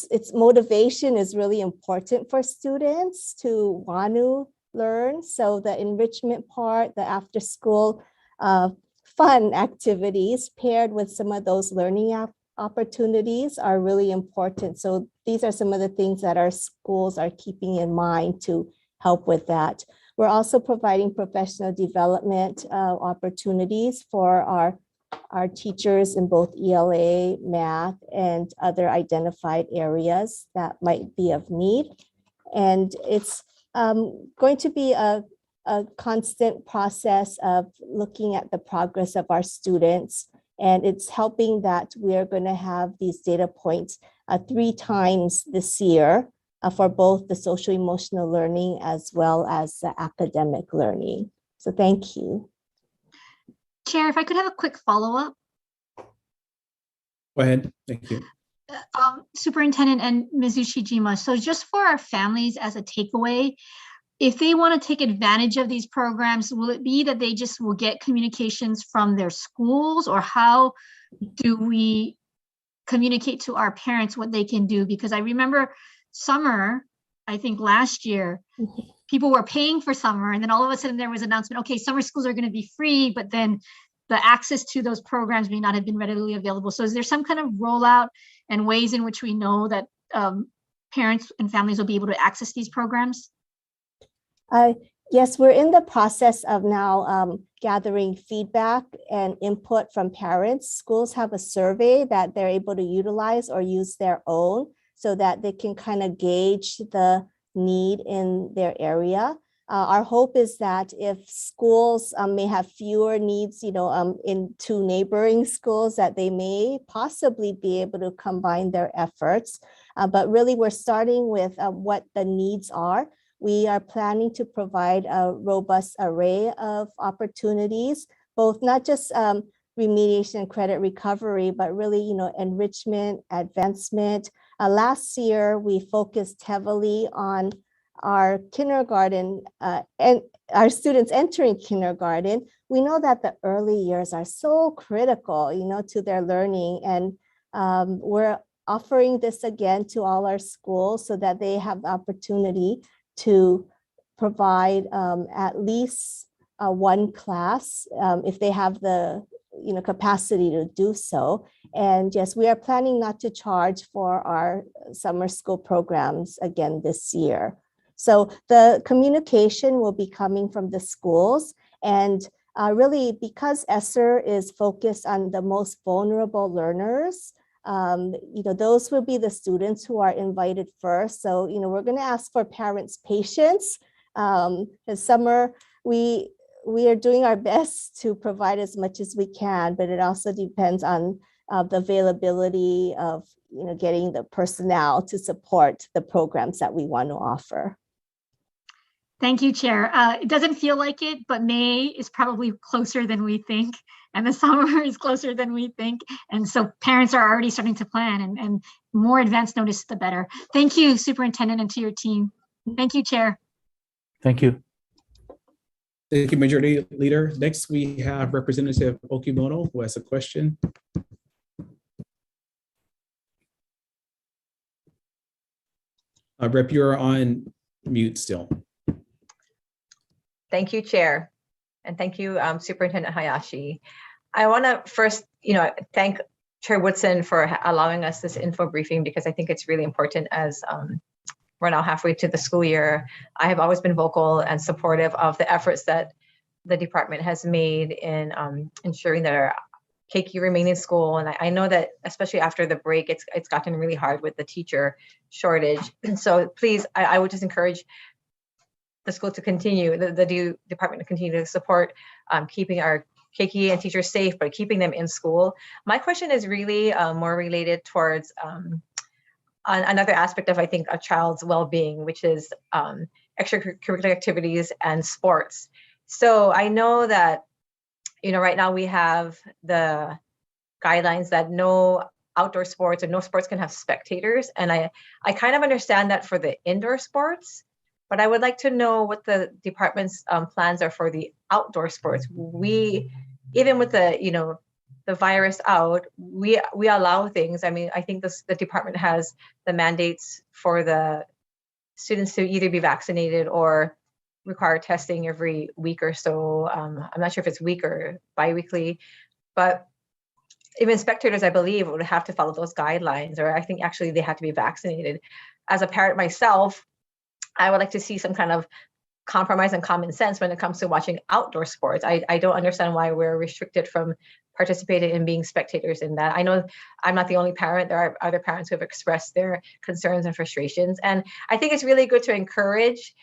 its motivation is really important for students to want to learn. So the enrichment part, the after school fun activities paired with some of those learning opportunities are really important. So these are some of the things that our schools are keeping in mind to help with that. We're also providing professional development opportunities for our teachers in both ELA, math, and other identified areas that might be of need. And it's going to be a constant process of looking at the progress of our students. And it's helping that we are going to have these data points 3 times this year for both the social emotional learning as well as the academic learning. So thank you. Chair, if I could have a quick follow-up. Go ahead. Thank you. Superintendent and Ms. Ushijima, so just for our families as a takeaway, if they want to take advantage of these programs, will it be that they just will get communications from their schools, or how do we communicate to our parents what they can do? Because I remember summer, I think last year, people were paying for summer, and then all of a sudden there was an announcement, okay, summer schools are going to be free, but then the access to those programs may not have been readily available. So is there some kind of rollout and ways in which we know that parents and families will be able to access these programs? Yes, we're in the process of now gathering feedback and input from parents. Schools have a survey that they're able to utilize or use their own so that they can kind of gauge the need in their area. Our hope is that if schools may have fewer needs, in 2 neighboring schools, that they may possibly be able to combine their efforts. But really, we're starting with what the needs are. We are planning to provide a robust array of opportunities, both not just remediation and credit recovery, but really, enrichment, advancement. Last year, we focused heavily on our kindergarten and our students entering kindergarten. We know that the early years are so critical, to their learning. And we're offering this again to all our schools so that they have the opportunity to provide at least 1 class if they have the capacity to do so. And yes, we are planning not to charge for our summer school programs again this year. So the communication will be coming from the schools, and really because ESSER is focused on the most vulnerable learners, those will be the students who are invited first. So, we're going to ask for parents' patience. This summer, we are doing our best to provide as much as we can, but it also depends on the availability of, getting the personnel to support the programs that we want to offer. Thank you, Chair. It doesn't feel like it, but May is probably closer than we think, and the summer is closer than we think. And so parents are already starting to plan, and more advance notice, the better. Thank you, Superintendent, and to your team. Thank you, Chair. Thank you. Thank you, Majority Leader. Next, we have Representative Okimono, who has a question. Rep, you're on mute still. Thank you, Chair. And thank you, Superintendent Hayashi. I want to first, thank Chair Woodson for allowing us this info briefing, because I think it's really important as we're now halfway to the school year. I have always been vocal and supportive of the efforts that the department has made in ensuring that our Keiki remain in school. And I know that especially after the break, it's gotten really hard with the teacher shortage. And so please, I would just encourage the school to continue, the department to continue to support keeping our Keiki and teachers safe, but keeping them in school. My question is really more related towards another aspect of, I think, a child's well-being, which is extracurricular activities and sports. So I know that, right now we have the guidelines that no outdoor sports or no sports can have spectators. And I kind of understand that for the indoor sports, but I would like to know what the department's plans are for the outdoor sports. We, even with the virus out, we allow things. I mean, I think the department has the mandates for the students to either be vaccinated or require testing every week or so. I'm not sure if it's week or bi-weekly, but even spectators, I believe, would have to follow those guidelines, or I think actually they have to be vaccinated. As a parent myself, I would like to see some kind of compromise on common sense when it comes to watching outdoor sports. I don't understand why we're restricted from participating in being spectators in that. I know I'm not the only parent. There are other parents who have expressed their concerns and frustrations. And I think it's really good to encourage,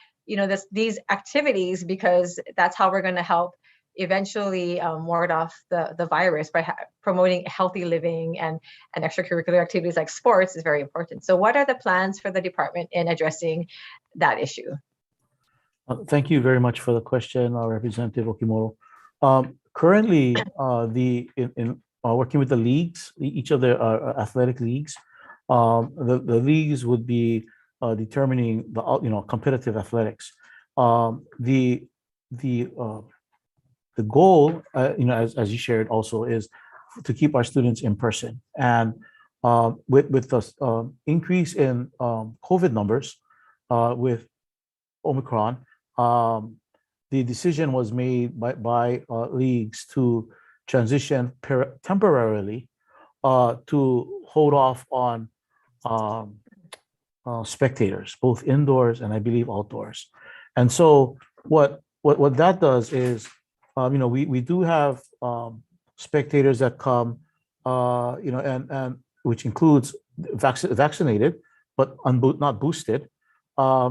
these activities, because that's how we're going to help eventually ward off the virus by promoting healthy living, and extracurricular activities like sports is very important. So what are the plans for the department in addressing that issue? Thank you very much for the question, Representative Okimoto. Currently, in working with the leagues, each of the athletic leagues, the leagues would be determining the competitive athletics. The goal, as you shared also, is to keep our students in person. And with the increase in COVID numbers with Omicron, the decision was made by leagues to transition temporarily to hold off on spectators, both indoors and I believe outdoors. And so what that does is, we do have spectators that come, and which includes vaccinated but not boosted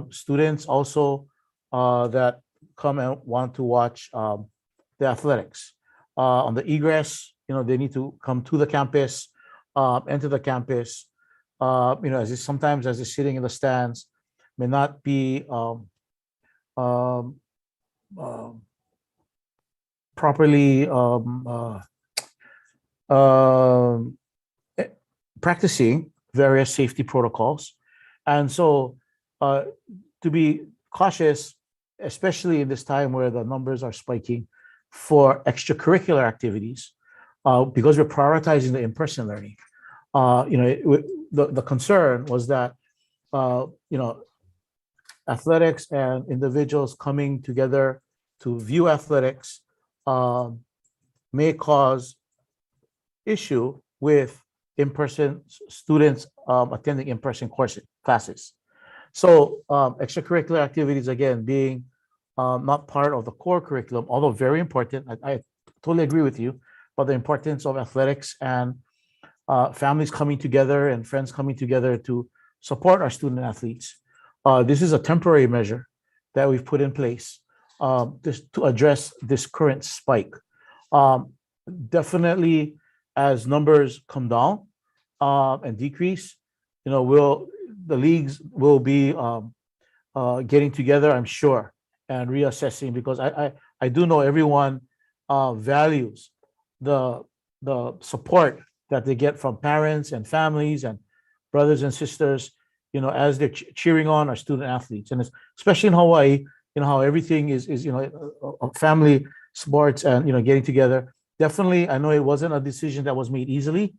students also that come and want to watch the athletics. On the egress, they need to come to the campus, enter the campus. Sometimes as they're sitting in the stands, may not be properly practicing various safety protocols. And so to be cautious, especially in this time where the numbers are spiking for extracurricular activities, because we're prioritizing the in-person learning. The concern was that athletics and individuals coming together to view athletics may cause issue with in-person students attending in-person classes. So extracurricular activities, again, being not part of the core curriculum, although very important. I totally agree with you about the importance of athletics and families coming together and friends coming together to support our student athletes. This is a temporary measure that we've put in place just to address this current spike. Definitely, as numbers come down and decrease, the leagues will be getting together, I'm sure, and reassessing, because I do know everyone values the support that they get from parents and families and brothers and sisters, as they're cheering on our student athletes. And especially in Hawaii, how everything is family sports and, getting together. Definitely, I know it wasn't a decision that was made easily.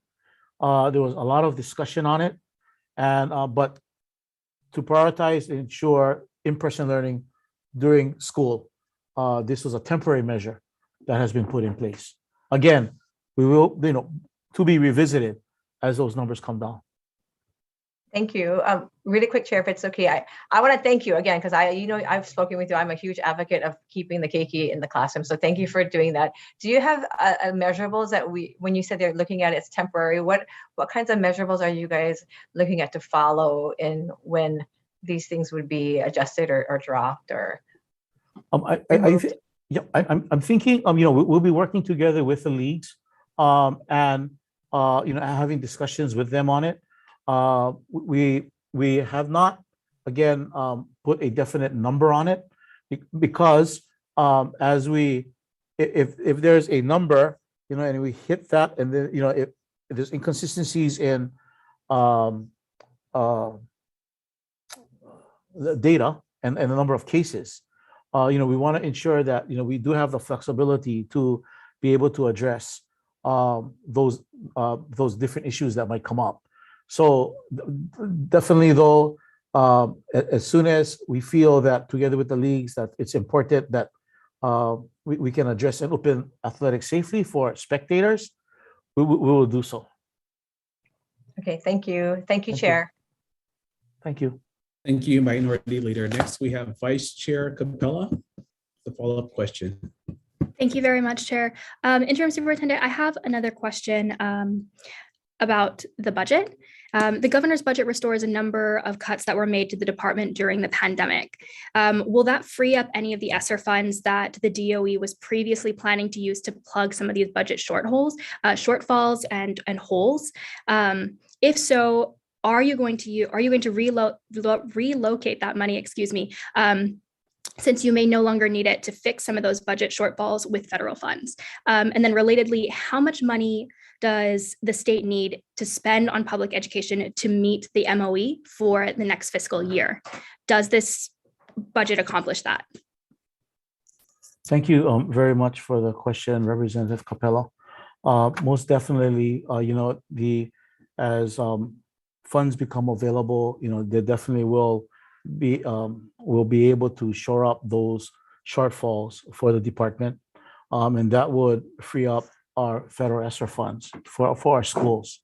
There was a lot of discussion on it. And but to prioritize and ensure in-person learning during school, this was a temporary measure that has been put in place. Again, we will, to be revisited as those numbers come down. Thank you. Really quick, Chair, if it's okay. I want to thank you again, because I've spoken with you. I'm a huge advocate of keeping the keiki in the classroom. So thank you for doing that. Do you have measurables that when you said they're looking at it's temporary, what kinds of measurables are you guys looking at to follow in when these things would be adjusted or dropped or? I'm thinking, we'll be working together with the leagues and having discussions with them on it. We have not, again, put a definite number on it because if there's a number, and we hit that, and then, if there's inconsistencies in the data and the number of cases, we want to ensure that, we do have the flexibility to be able to address those different issues that might come up. So definitely, though, as soon as we feel that together with the leagues that it's important that we can address and open athletics safely for spectators, we will do so. Okay, thank you. Thank you, Chair. Thank you. Thank you, Minority Leader. Next, we have Vice Chair Capella, the follow-up question. Thank you very much, Chair. Interim Superintendent, I have another question about the budget. The governor's budget restores a number of cuts that were made to the department during the pandemic. Will that free up any of the ESSER funds that the DOE was previously planning to use to plug some of these budget shortfalls and holes? If so, are you going to relocate that money, since you may no longer need it to fix some of those budget shortfalls with federal funds? And then relatedly, how much money does the state need to spend on public education to meet the MOE for the next fiscal year? Does this budget accomplish that? Thank you very much for the question, Representative Capella. Most definitely, as funds become available, they definitely will be able to shore up those shortfalls for the department, and that would free up our federal ESSER funds for our schools.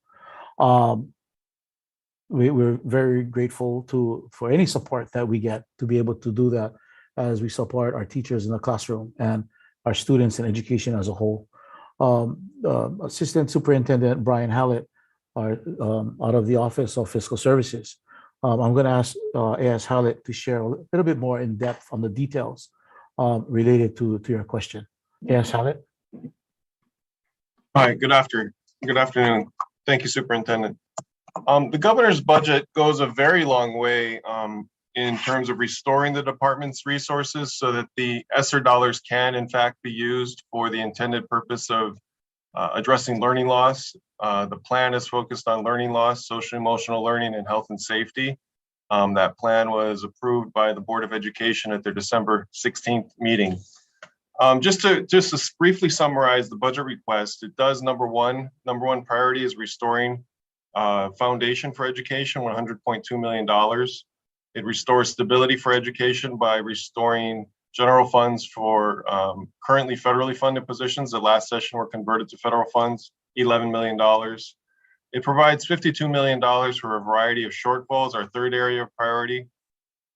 We're very grateful for any support that we get to be able to do that, as we support our teachers in the classroom and our students in education as a whole. Assistant Superintendent Brian Hallett, out of the Office of Fiscal Services. I'm going to ask A.S. Hallett to share a little bit more in depth on the details related to your question. A.S. Hallett. Hi, good afternoon. Good afternoon. Thank you, Superintendent. The governor's budget goes a very long way in terms of restoring the department's resources so that the ESSER dollars can in fact be used for the intended purpose of addressing learning loss. The plan is focused on learning loss, social emotional learning, and health and safety. That plan was approved by the Board of Education at their December 16th meeting. Just to briefly summarize the budget request, it does number one priority is restoring foundation for education, $100.2 million. It restores stability for education by restoring general funds for currently federally funded positions that last session were converted to federal funds, $11 million. It provides $52 million for a variety of shortfalls, our third area of priority.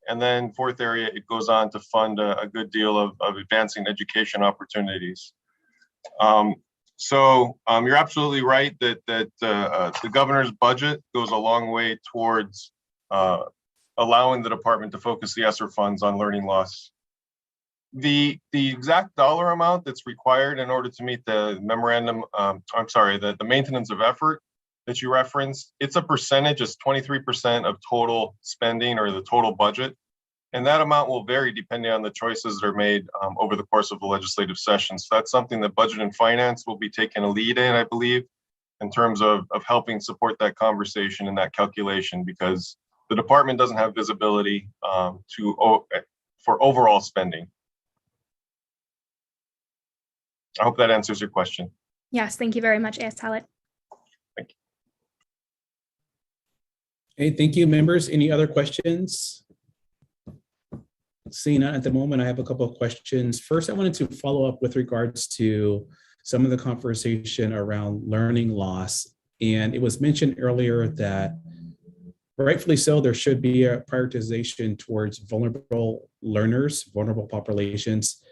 And then fourth area, it goes on to fund a good deal of advancing education opportunities. So you're absolutely right that the governor's budget goes a long way towards allowing the department to focus the ESSER funds on learning loss. The exact dollar amount that's required in order to meet the memorandum, the maintenance of effort that you referenced, it's a percentage, it's 23% of total spending or the total budget. And that amount will vary depending on the choices that are made over the course of the legislative session. So that's something that Budget and Finance will be taking a lead in, I believe, in terms of helping support that conversation and that calculation, because the department doesn't have visibility for overall spending. I hope that answers your question. Yes, thank you very much, A.S. Hallett. Thank you. Hey, thank you, members. Any other questions? Seeing none at the moment, I have a couple of questions. First, I wanted to follow up with regards to some of the conversation around learning loss. And it was mentioned earlier that rightfully so, there should be a prioritization towards vulnerable learners, vulnerable populations.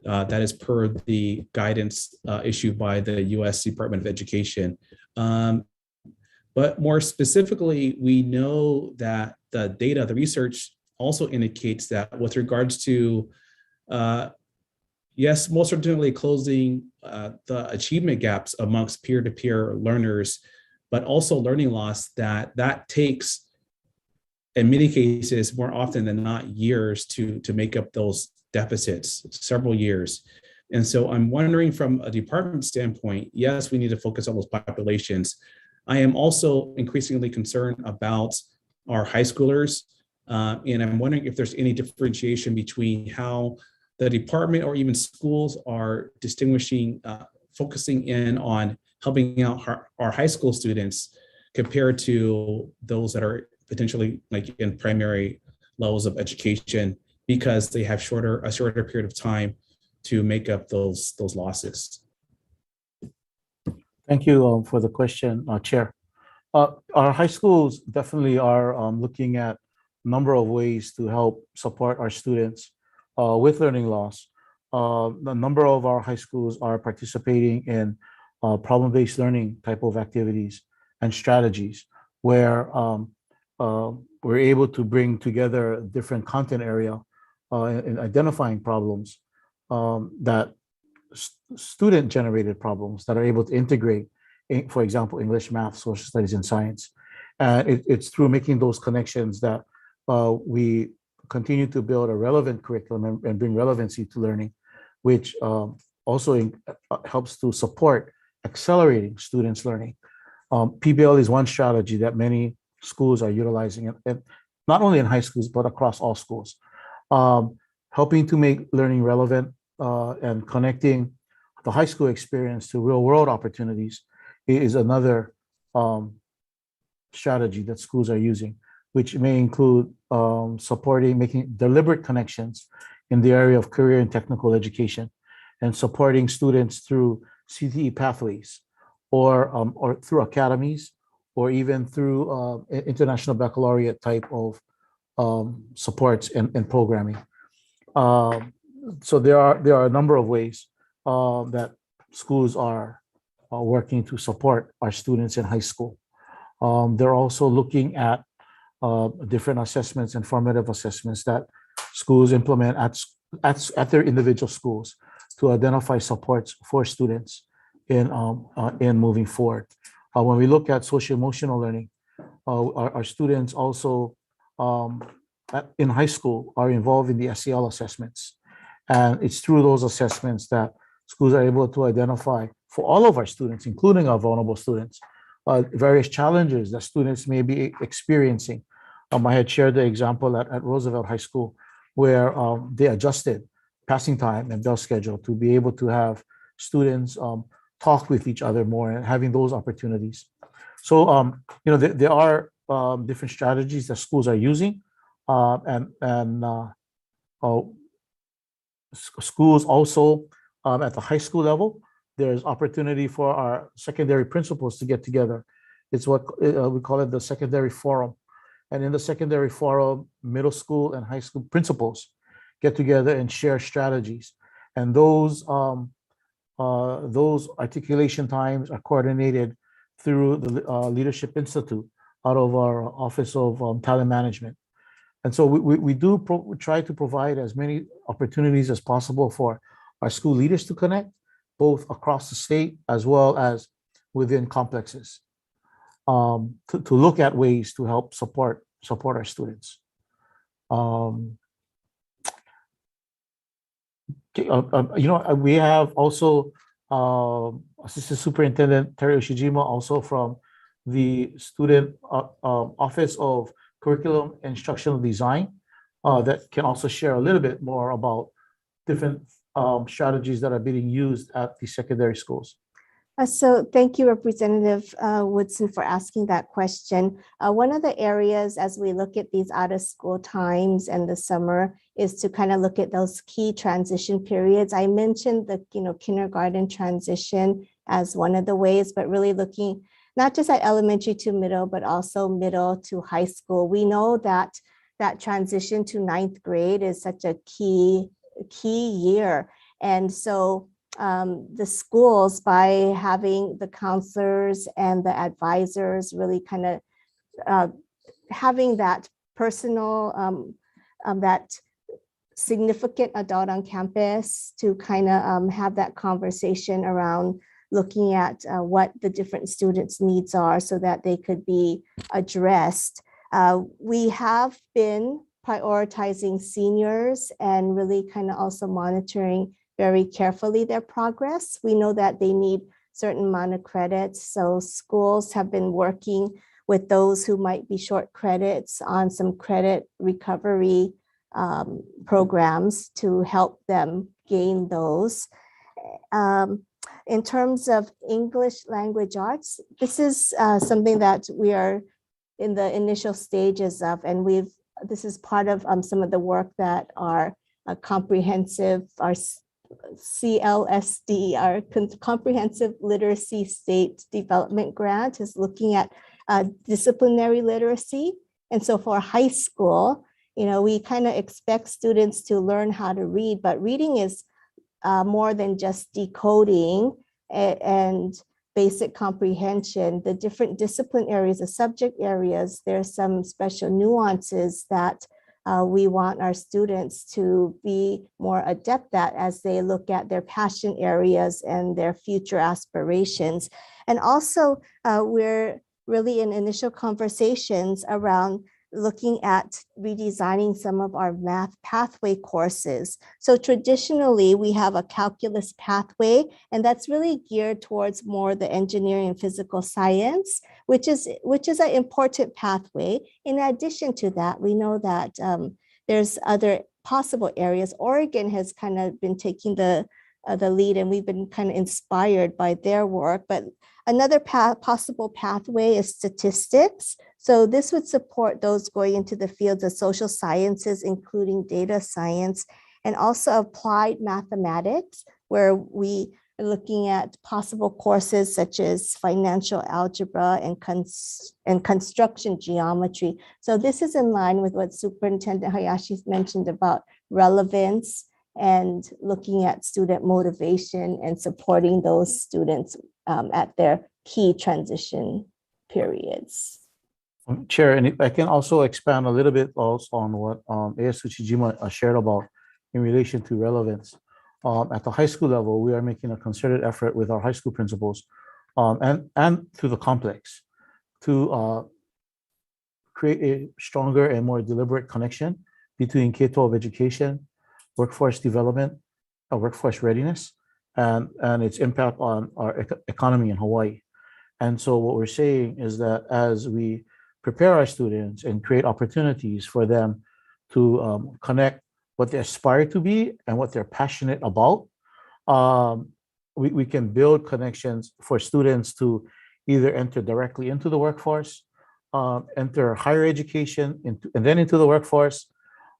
That is per the guidance issued by the U.S. Department of Education. But more specifically, we know that the data, the research also indicates that with regards to, yes, most certainly closing the achievement gaps amongst peer-to-peer learners, but also learning loss, that takes, in many cases, more often than not, years to make up those deficits, several years. And so I'm wondering from a department standpoint, yes, we need to focus on those populations. I am also increasingly concerned about our high schoolers. And I'm wondering if there's any differentiation between how the department or even schools are distinguishing, focusing in on helping out our high school students compared to those that are potentially like in primary levels of education, because they have a shorter period of time to make up those losses. Thank you for the question, Chair. Our high schools definitely are looking at number of ways to help support our students with learning loss. A number of our high schools are participating in problem-based learning type of activities and strategies where we're able to bring together different content area in identifying problems that student-generated problems that are able to integrate, for example, English, math, social studies, and science. And it's through making those connections that we continue to build a relevant curriculum and bring relevancy to learning, which also helps to support accelerating students' learning. PBL is one strategy that many schools are utilizing, and not only in high schools, but across all schools. Helping to make learning relevant and connecting the high school experience to real-world opportunities is another strategy that schools are using, which may include making deliberate connections in the area of career and technical education, and supporting students through CTE pathways, or through academies, or even through international baccalaureate type of supports and programming. So there are a number of ways that schools are working to support our students in high school. They're also looking at different assessments and formative assessments that schools implement at their individual schools to identify supports for students in moving forward. When we look at social emotional learning, our students also in high school are involved in the SEL assessments. And it's through those assessments that schools are able to identify for all of our students, including our vulnerable students, various challenges that students may be experiencing. I had shared the example at Roosevelt High School where they adjusted passing time and bell schedule to be able to have students talk with each other more and having those opportunities. So, there are different strategies that schools are using, schools also at the high school level, there's opportunity for our secondary principals to get together. It's what we call it the secondary forum. And in the secondary forum, middle school and high school principals get together and share strategies. And those articulation times are coordinated through the Leadership Institute out of our Office of Talent Management. And so we try to provide as many opportunities as possible for our school leaders to connect, both across the state as well as within complexes, to look at ways to help support our students. We have also Assistant Superintendent Terry Ushijima, also from the Student Office of Curriculum and Instructional Design, that can also share a little bit more about different strategies that are being used at the secondary schools. So thank you, Representative Woodson, for asking that question. One of the areas as we look at these out of school times and the summer is to kind of look at those key transition periods. I mentioned the kindergarten transition as one of the ways, but really looking not just at elementary to middle, but also middle to high school. We know that that transition to 9th grade is such a key year. And so the schools, by having the counselors and the advisors really kind of having that personal, that significant adult on campus to kind of have that conversation around looking at what the different students' needs are so that they could be addressed. We have been prioritizing seniors and really kind of also monitoring very carefully their progress. We know that they need certain amount of credits. So schools have been working with those who might be short credits on some credit recovery programs to help them gain those. In terms of English language arts, this is something that we are in the initial stages of, and this is part of some of the work that our comprehensive, our CLSD, our Comprehensive Literacy State Development Grant, is looking at disciplinary literacy And so for high school, we kind of expect students to learn how to read, but reading is more than just decoding and basic comprehension. The different discipline areas, the subject areas, there's some special nuances that we want our students to be more adept at as they look at their passion areas and their future aspirations. And also, we're really in initial conversations around looking at redesigning some of our math pathway courses. So traditionally, we have a calculus pathway, and that's really geared towards more the engineering and physical science, which is an important pathway. In addition to that, we know that there's other possible areas. Oregon has kind of been taking the lead, and we've been kind of inspired by their work. But another possible pathway is statistics. So this would support those going into the fields of social sciences, including data science, and also applied mathematics, where we are looking at possible courses such as financial algebra and construction geometry. So this is in line with what Superintendent Hayashi mentioned about relevance and looking at student motivation and supporting those students at their key transition periods. Chair, and if I can also expand a little bit also on what A.S. Uchijima shared about in relation to relevance. At the high school level, we are making a concerted effort with our high school principals and through the complex to create a stronger and more deliberate connection between K-12 education, workforce development, workforce readiness, and its impact on our economy in Hawaii. And so what we're saying is that as we prepare our students and create opportunities for them to connect what they aspire to be and what they're passionate about, we can build connections for students to either enter directly into the workforce, enter higher education, and then into the workforce,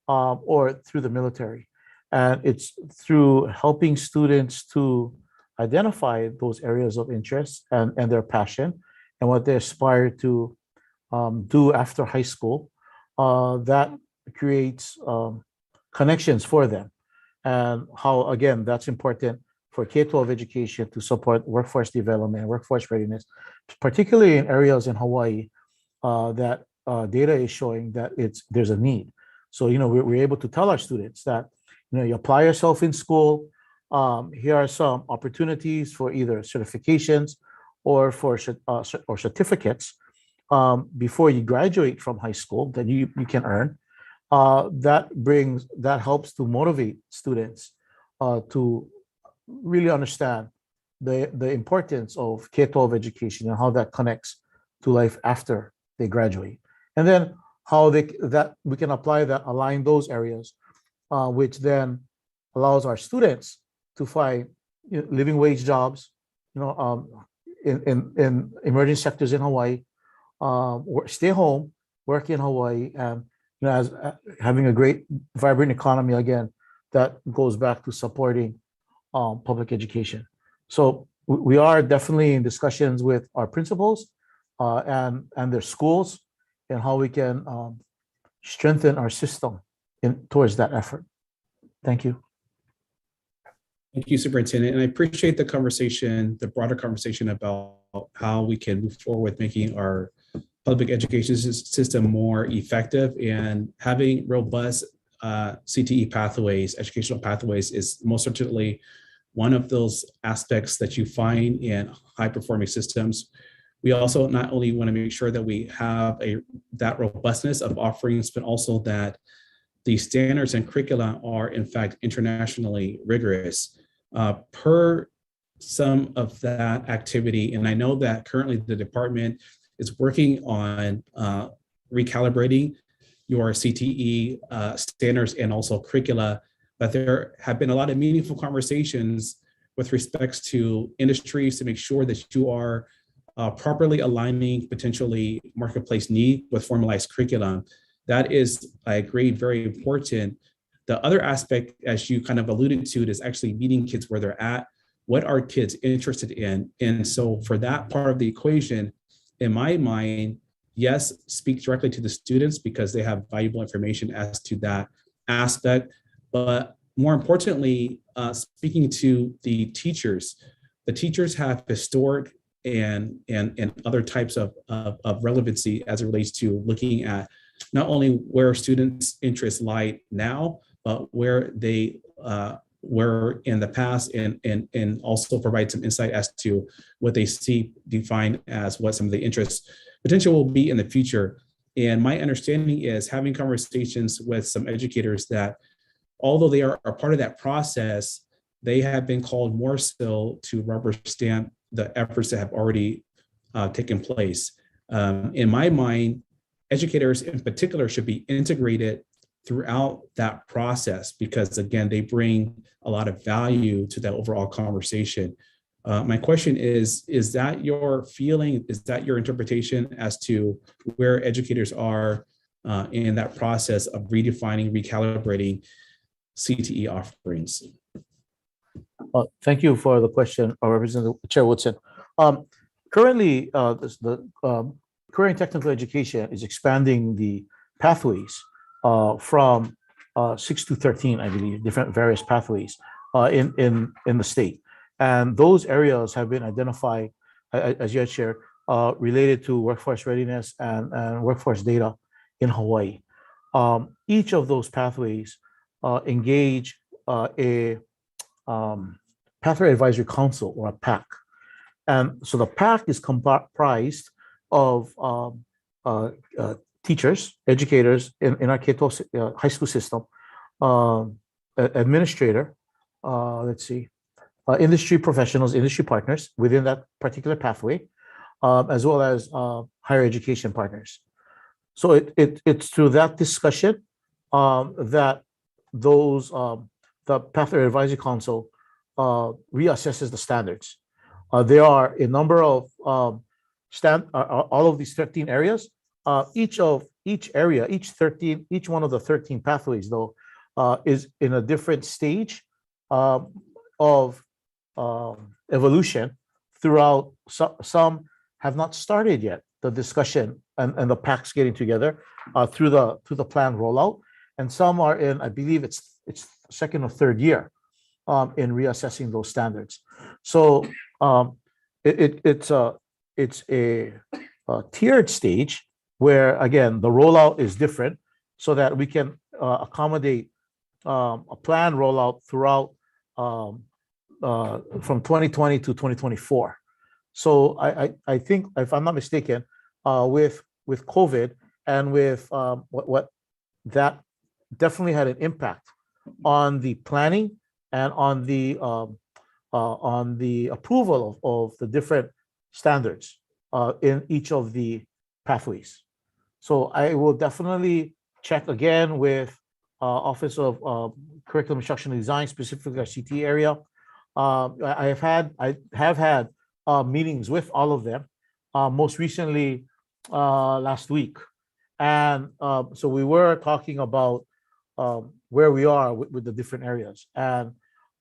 or through the military. And it's through helping students to identify those areas of interest and their passion and what they aspire to do after high school, that creates connections for them. And how, again, that's important for K-12 education to support workforce development and workforce readiness, particularly in areas in Hawaii that data is showing that there's a need. So, we're able to tell our students that, you apply yourself in school. Here are some opportunities for either certifications or for or certificates before you graduate from high school that you can earn. That helps to motivate students to really understand the importance of K-12 education and how that connects to life after they graduate. And then how we can apply that, align those areas, which then allows our students to find living wage jobs, in emerging sectors in Hawaii, stay home, work in Hawaii, and as having a great, vibrant economy again that goes back to supporting public education. So we are definitely in discussions with our principals and their schools and how we can strengthen our system towards that effort. Thank you. Thank you, Superintendent. And I appreciate the conversation, the broader conversation about how we can move forward with making our public education system more effective, and having robust CTE pathways, educational pathways, is most certainly one of those aspects that you find in high-performing systems. We also not only want to make sure that we have that robustness of offerings, but also that the standards and curricula are in fact internationally rigorous. Per some of that activity, and I know that currently the department is working on recalibrating your CTE standards and also curricula, but there have been a lot of meaningful conversations with respects to industries to make sure that you are properly aligning potentially marketplace need with formalized curriculum. That is, I agree, very important. The other aspect, as you kind of alluded to, is actually meeting kids where they're at. What are kids interested in? And so for that part of the equation, in my mind, yes, speak directly to the students because they have valuable information as to that aspect. But more importantly, speaking to the teachers have historic and other types of relevancy as it relates to looking at not only where students' interests lie now, but where they were in the past, and also provide some insight as to what they see defined as what some of the interests potential will be in the future. And my understanding is, having conversations with some educators, that although they are a part of that process, they have been called more so to rubber stamp the efforts that have already taken place. In my mind, educators in particular should be integrated throughout that process because, again, they bring a lot of value to that overall conversation. My question is that your feeling? Is that your interpretation as to where educators are in that process of redefining, recalibrating CTE offerings? Thank you for the question, Representative Chair Woodson. Currently, the career and technical education is expanding the pathways from 6 to 13, I believe, different various pathways in the state. And those areas have been identified, as you had shared, related to workforce readiness and workforce data in Hawaii. Each of those pathways engage a Pathway Advisory Council, or a PAC. And so the PAC is comprised of teachers, educators in our K-12 high school system, administrator, industry professionals, industry partners within that particular pathway, as well as higher education partners. So it's through that discussion that the Pathway Advisory Council reassesses the standards. There are a number of all of these 13 areas. Each one of the 13 pathways, though, is in a different stage of evolution throughout. Some have not started yet the discussion and the PACs getting together through the plan rollout, and some are in, I believe it's second or third year in reassessing those standards. So it's a tiered stage where, again, the rollout is different so that we can accommodate a plan rollout throughout from 2020 to 2024. So I think, if I'm not mistaken, with COVID and with what that definitely had an impact on the planning and on the approval of the different standards in each of the pathways. So I will definitely check again with Office of Curriculum Instructional Design, specifically our CT area. I have had meetings with all of them, most recently last week. And so we were talking about where we are with the different areas. And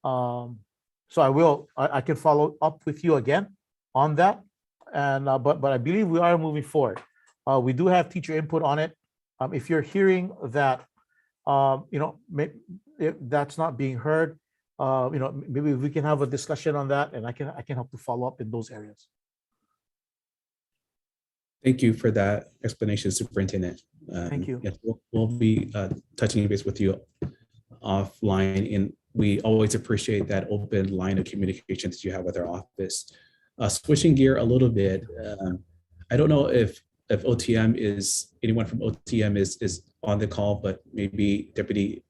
so I can follow up with you again on that. And but I believe we are moving forward. We do have teacher input on it. If you're hearing that, if that's not being heard, maybe we can have a discussion on that, and I can help to follow up in those areas. Thank you for that explanation, Superintendent. Thank you. Yes, we'll be touching base with you offline, and we always appreciate that open line of communication that you have with our office. Switching gear a little bit, I don't know if anyone from OTM is on the call, but maybe Deputy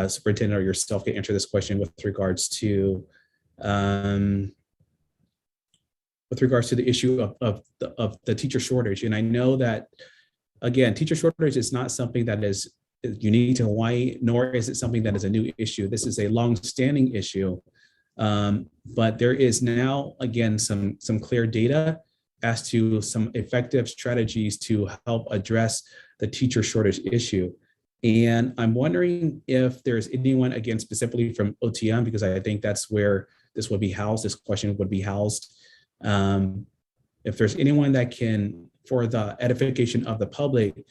Superintendent or yourself can answer this question with regards to the issue of the teacher shortage. And I know that, again, teacher shortage is not something that is unique to Hawaii, nor is it something that is a new issue. This is a long-standing issue, but there is now, again, some clear data as to some effective strategies to help address the teacher shortage issue. And I'm wondering if there's anyone, again, specifically from OTM, because I think that's where this question would be housed. If there's anyone that can for the edification of the public,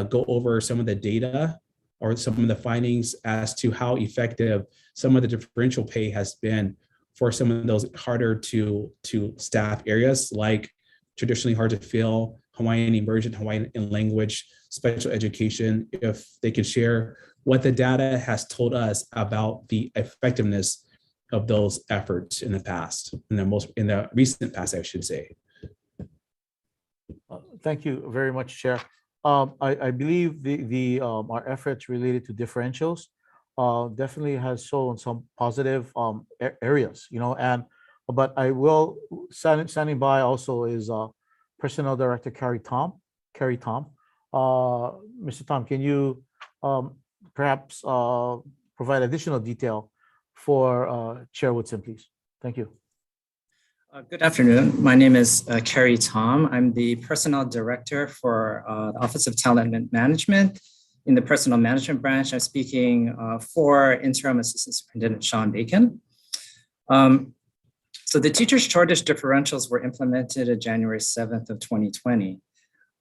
go over some of the data or some of the findings as to how effective some of the differential pay has been for some of those harder to staff areas, like traditionally hard to fill, Hawaiian immersion, Hawaiian language, special education, if they can share what the data has told us about the effectiveness of those efforts in the past, in the recent past, I should say. Thank you very much, Chair. I believe our efforts related to differentials definitely has shown some positive areas, but I will standing by also is Personnel Director Carrie Tom. Mr. Tom, can you perhaps provide additional detail for Chair Woodson, please? Thank you. Good afternoon. My name is Carrie Tom. I'm the Personnel Director for the Office of Talent Management in the Personnel Management Branch. I'm speaking for Interim Assistant Superintendent Sean Bacon. So the teacher shortage differentials were implemented on January 7th of 2020.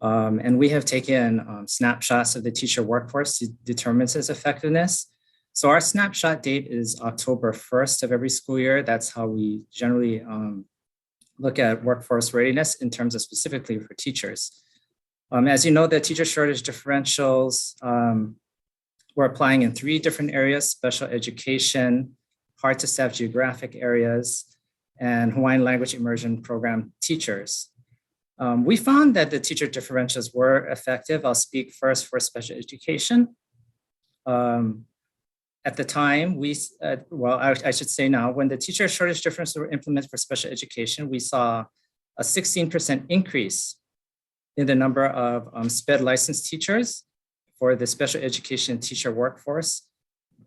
And we have taken snapshots of the teacher workforce to determine its effectiveness. So our snapshot date is October 1st of every school year. That's how we generally look at workforce readiness in terms of specifically for teachers. As you know, the teacher shortage differentials we're applying in 3 different areas: special education, hard to staff geographic areas, and Hawaiian language immersion program teachers. We found that the teacher differentials were effective. I'll speak first for special education. At the time, I should say now, when the teacher shortage differentials were implemented for special education, we saw a 16% increase in the number of SPED licensed teachers for the special education teacher workforce.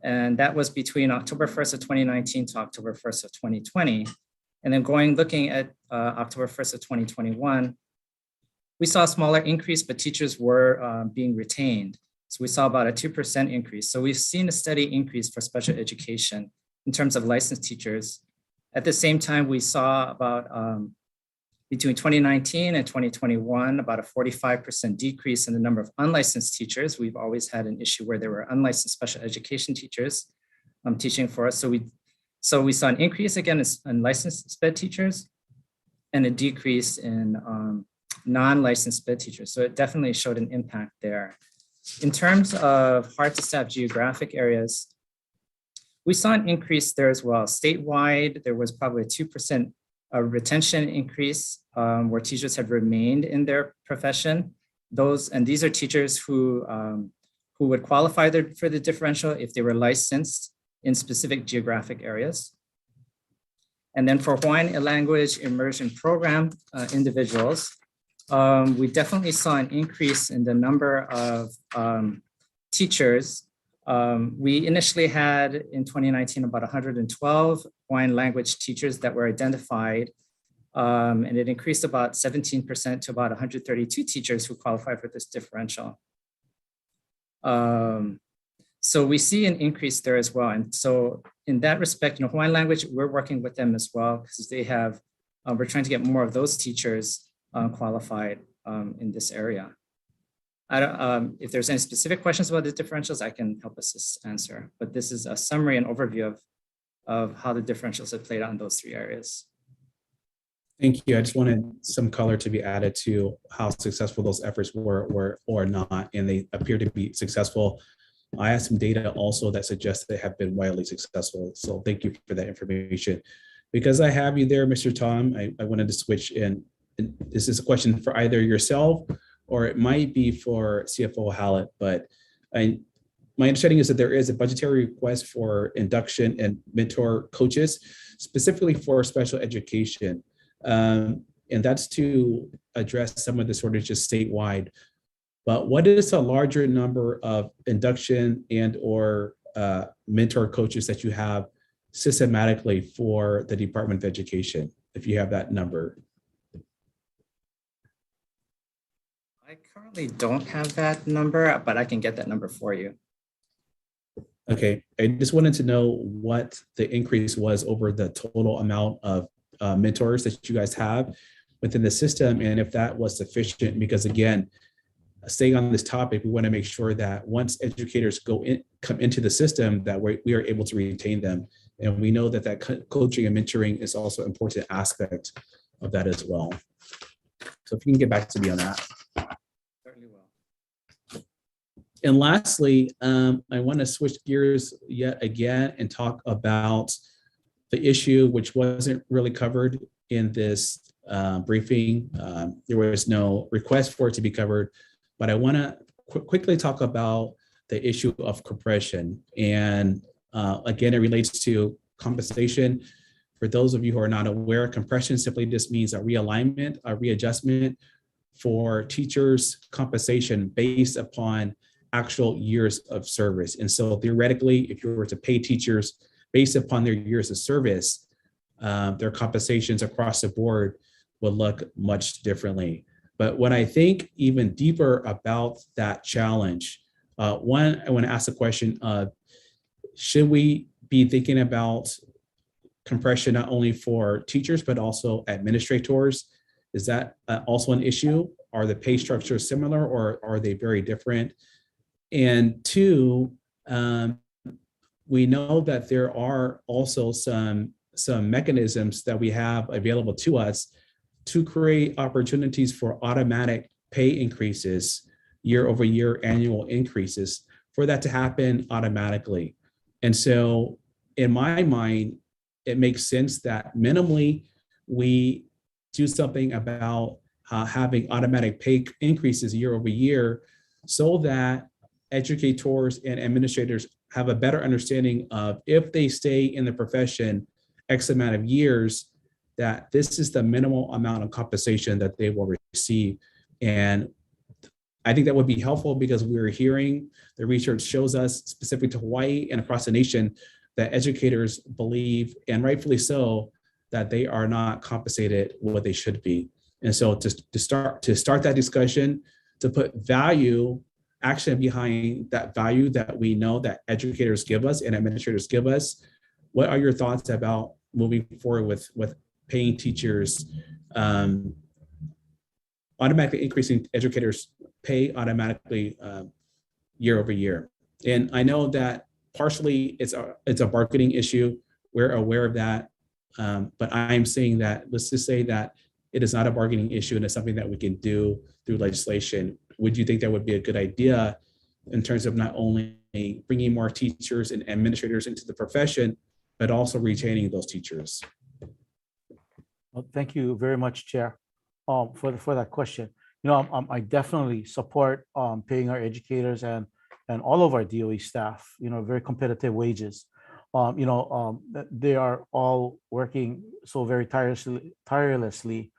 And that was between October 1st of 2019 to October 1st of 2020. And then looking at October 1st of 2021, we saw a smaller increase, but teachers were being retained. So we saw about a 2% increase. So we've seen a steady increase for special education in terms of licensed teachers. At the same time, we saw about between 2019 and 2021, about a 45% decrease in the number of unlicensed teachers. We've always had an issue where there were unlicensed special education teachers teaching for us. So we saw an increase again in licensed SPED teachers and a decrease in non-licensed SPED teachers. So it definitely showed an impact there. In terms of hard to staff geographic areas, we saw an increase there as well. Statewide, there was probably a 2% retention increase where teachers had remained in their profession. These are teachers who would qualify for the differential if they were licensed in specific geographic areas. And then for Hawaiian language immersion program individuals, we definitely saw an increase in the number of teachers. We initially had in 2019 about 112 Hawaiian language teachers that were identified, and it increased about 17% to about 132 teachers who qualified for this differential. So we see an increase there as well. And so in that respect, Hawaiian language, we're working with them as well because they have, we're trying to get more of those teachers qualified in this area. If there's any specific questions about the differentials, I can help assist answer, but this is a summary and overview of how the differentials have played out in those 3 areas. Thank you. I just wanted some color to be added to how successful those efforts were or not, and they appear to be successful. I have some data also that suggests they have been wildly successful. So thank you for that information. Because I have you there, Mr. Tom, I wanted to switch in. This is a question for either yourself or it might be for CFO Hallett, but my understanding is that there is a budgetary request for induction and mentor coaches, specifically for special education. And that's to address some of the shortages statewide. But what is a larger number of induction and or mentor coaches that you have systematically for the Department of Education, if you have that number? I currently don't have that number, but I can get that number for you. Okay, I just wanted to know what the increase was over the total amount of mentors that you guys have within the system and if that was sufficient, because again, staying on this topic, we want to make sure that once educators come into the system, that we are able to retain them. And we know that coaching and mentoring is also an important aspect of that as well. So if you can get back to me on that. Certainly will. And lastly, I want to switch gears yet again and talk about the issue which wasn't really covered in this briefing. There was no request for it to be covered, but I want to quickly talk about the issue of compression. And again, it relates to compensation. For those of you who are not aware, compression simply just means a realignment, a readjustment for teachers' compensation based upon actual years of service. And so theoretically, if you were to pay teachers based upon their years of service, their compensations across the board would look much differently. But what I think even deeper about that challenge, one, I want to ask the question of, should we be thinking about compression not only for teachers, but also administrators? Is that also an issue? Are the pay structures similar or are they very different? And two, we know that there are also some mechanisms that we have available to us to create opportunities for automatic pay increases, year over year annual increases, for that to happen automatically. And so in my mind, it makes sense that minimally we do something about having automatic pay increases year over year so that educators and administrators have a better understanding of, if they stay in the profession X amount of years, that this is the minimal amount of compensation that they will receive. And I think that would be helpful because we're hearing, the research shows us, specific to Hawaii and across the nation, that educators believe, and rightfully so, that they are not compensated what they should be. And so to start that discussion, to put value, action behind that value that we know that educators give us and administrators give us, what are your thoughts about moving forward with paying teachers, automatically increasing educators' pay automatically year over year? And I know that partially it's a bargaining issue. We're aware of that, but I'm saying that, let's just say that it is not a bargaining issue and it's something that we can do through legislation. Would you think that would be a good idea in terms of not only bringing more teachers and administrators into the profession, but also retaining those teachers? Well, thank you very much, Chair, for that question. You know, I definitely support paying our educators and all of our DOE staff, you know, very competitive wages. You know, they are all working so very tirelessly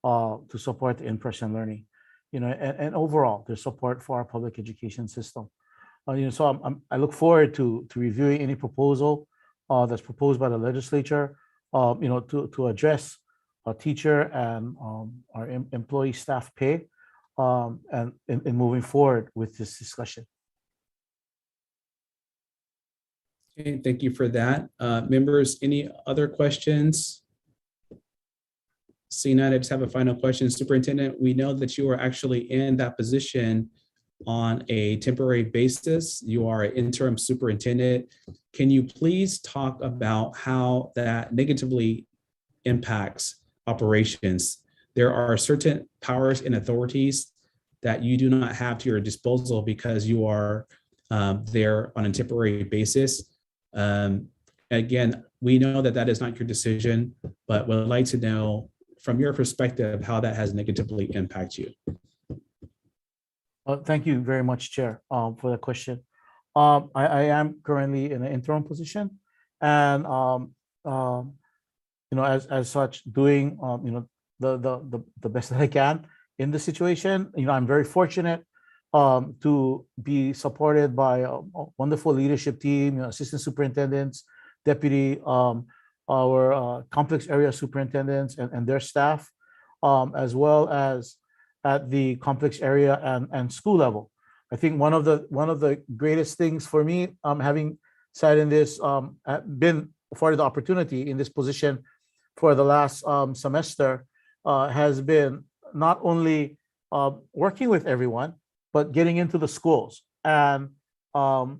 to support the in-person learning, you know, and overall their support for our public education system. You know, so I look forward to reviewing any proposal that's proposed by the legislature, you know, to address teacher and our employee staff pay, and in moving forward with this discussion. Okay, thank you for that. Members, any other questions? Seeing that, I just have a final question. Superintendent, we know that you are actually in that position on a temporary basis. You are an interim superintendent. Can you please talk about how that negatively impacts operations? There are certain powers and authorities that you do not have to your disposal because you are there on a temporary basis. Again, we know that that is not your decision, but would like to know from your perspective how that has negatively impacted you. Thank you very much, Chair, for the question. I am currently in an interim position, and you know, as such, doing you know, the best that I can in the situation. You know, I'm very fortunate to be supported by a wonderful leadership team, you know, assistant superintendents, deputy, our complex area superintendents and their staff, as well as at the complex area and school level. I think one of the greatest things for me, having sat in this, been afforded the opportunity in this position for the last semester, has been not only working with everyone, but getting into the schools and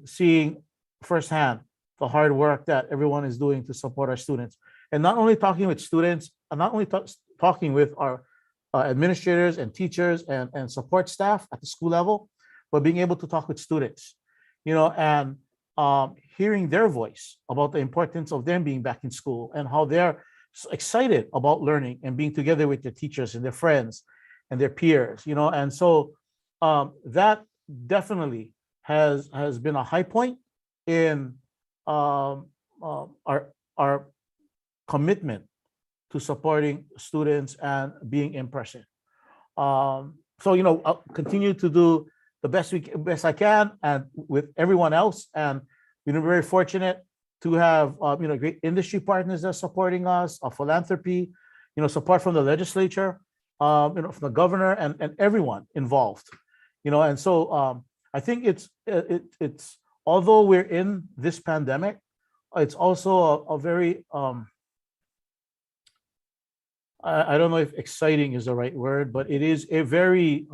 seeing firsthand the hard work that everyone is doing to support our students. And not only talking with students, and not only talking with our administrators and teachers and support staff at the school level, but being able to talk with students, and hearing their voice about the importance of them being back in school and how they're so excited about learning and being together with their teachers and their friends and their peers, and so that definitely has been a high point in our commitment to supporting students and being in person. So I'll continue to do the best I can, and with everyone else, and we're very fortunate to have great industry partners that are supporting us, philanthropy, support from the legislature, from the governor and everyone involved, and so I think it's although we're in this pandemic, it's also a very I don't know if exciting is the right word, but it is a very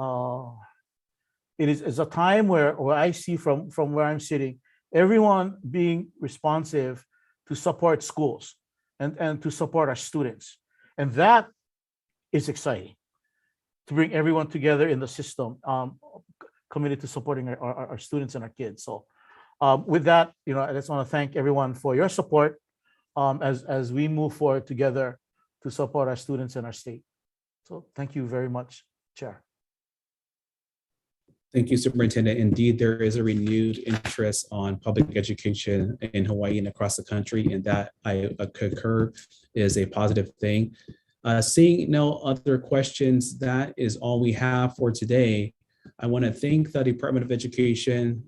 it's a time where I see from where I'm sitting, everyone being responsive to support schools and to support our students. And that is exciting, to bring everyone together in the system, committed to supporting our students and our kids. So with that, I just want to thank everyone for your support as we move forward together to support our students and our state. So thank you very much, Chair. Thank you, Superintendent. Indeed, there is a renewed interest on public education in Hawaii and across the country, and that I concur is a positive thing. Seeing no other questions, that is all we have for today. I want to thank the Department of Education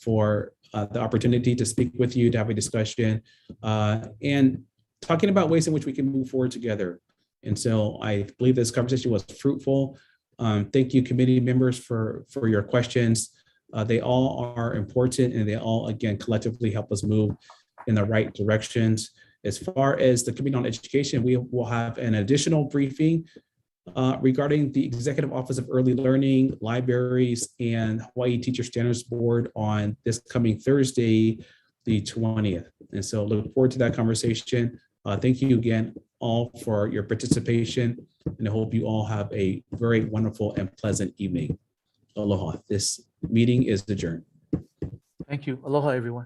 for the opportunity to speak with you, to have a discussion, and talking about ways in which we can move forward together. And so I believe this conversation was fruitful. Thank you, committee members, for your questions. They all are important, and they all, again, collectively help us move in the right directions. As far as the Committee on Education, we will have an additional briefing regarding the Executive Office of Early Learning, Libraries, and Hawaii Teacher Standards Board on this coming Thursday, the 20th. And so look forward to that conversation. Thank you again all for your participation, and I hope you all have a very wonderful and pleasant evening. Aloha. This meeting is adjourned. Thank you. Aloha, everyone.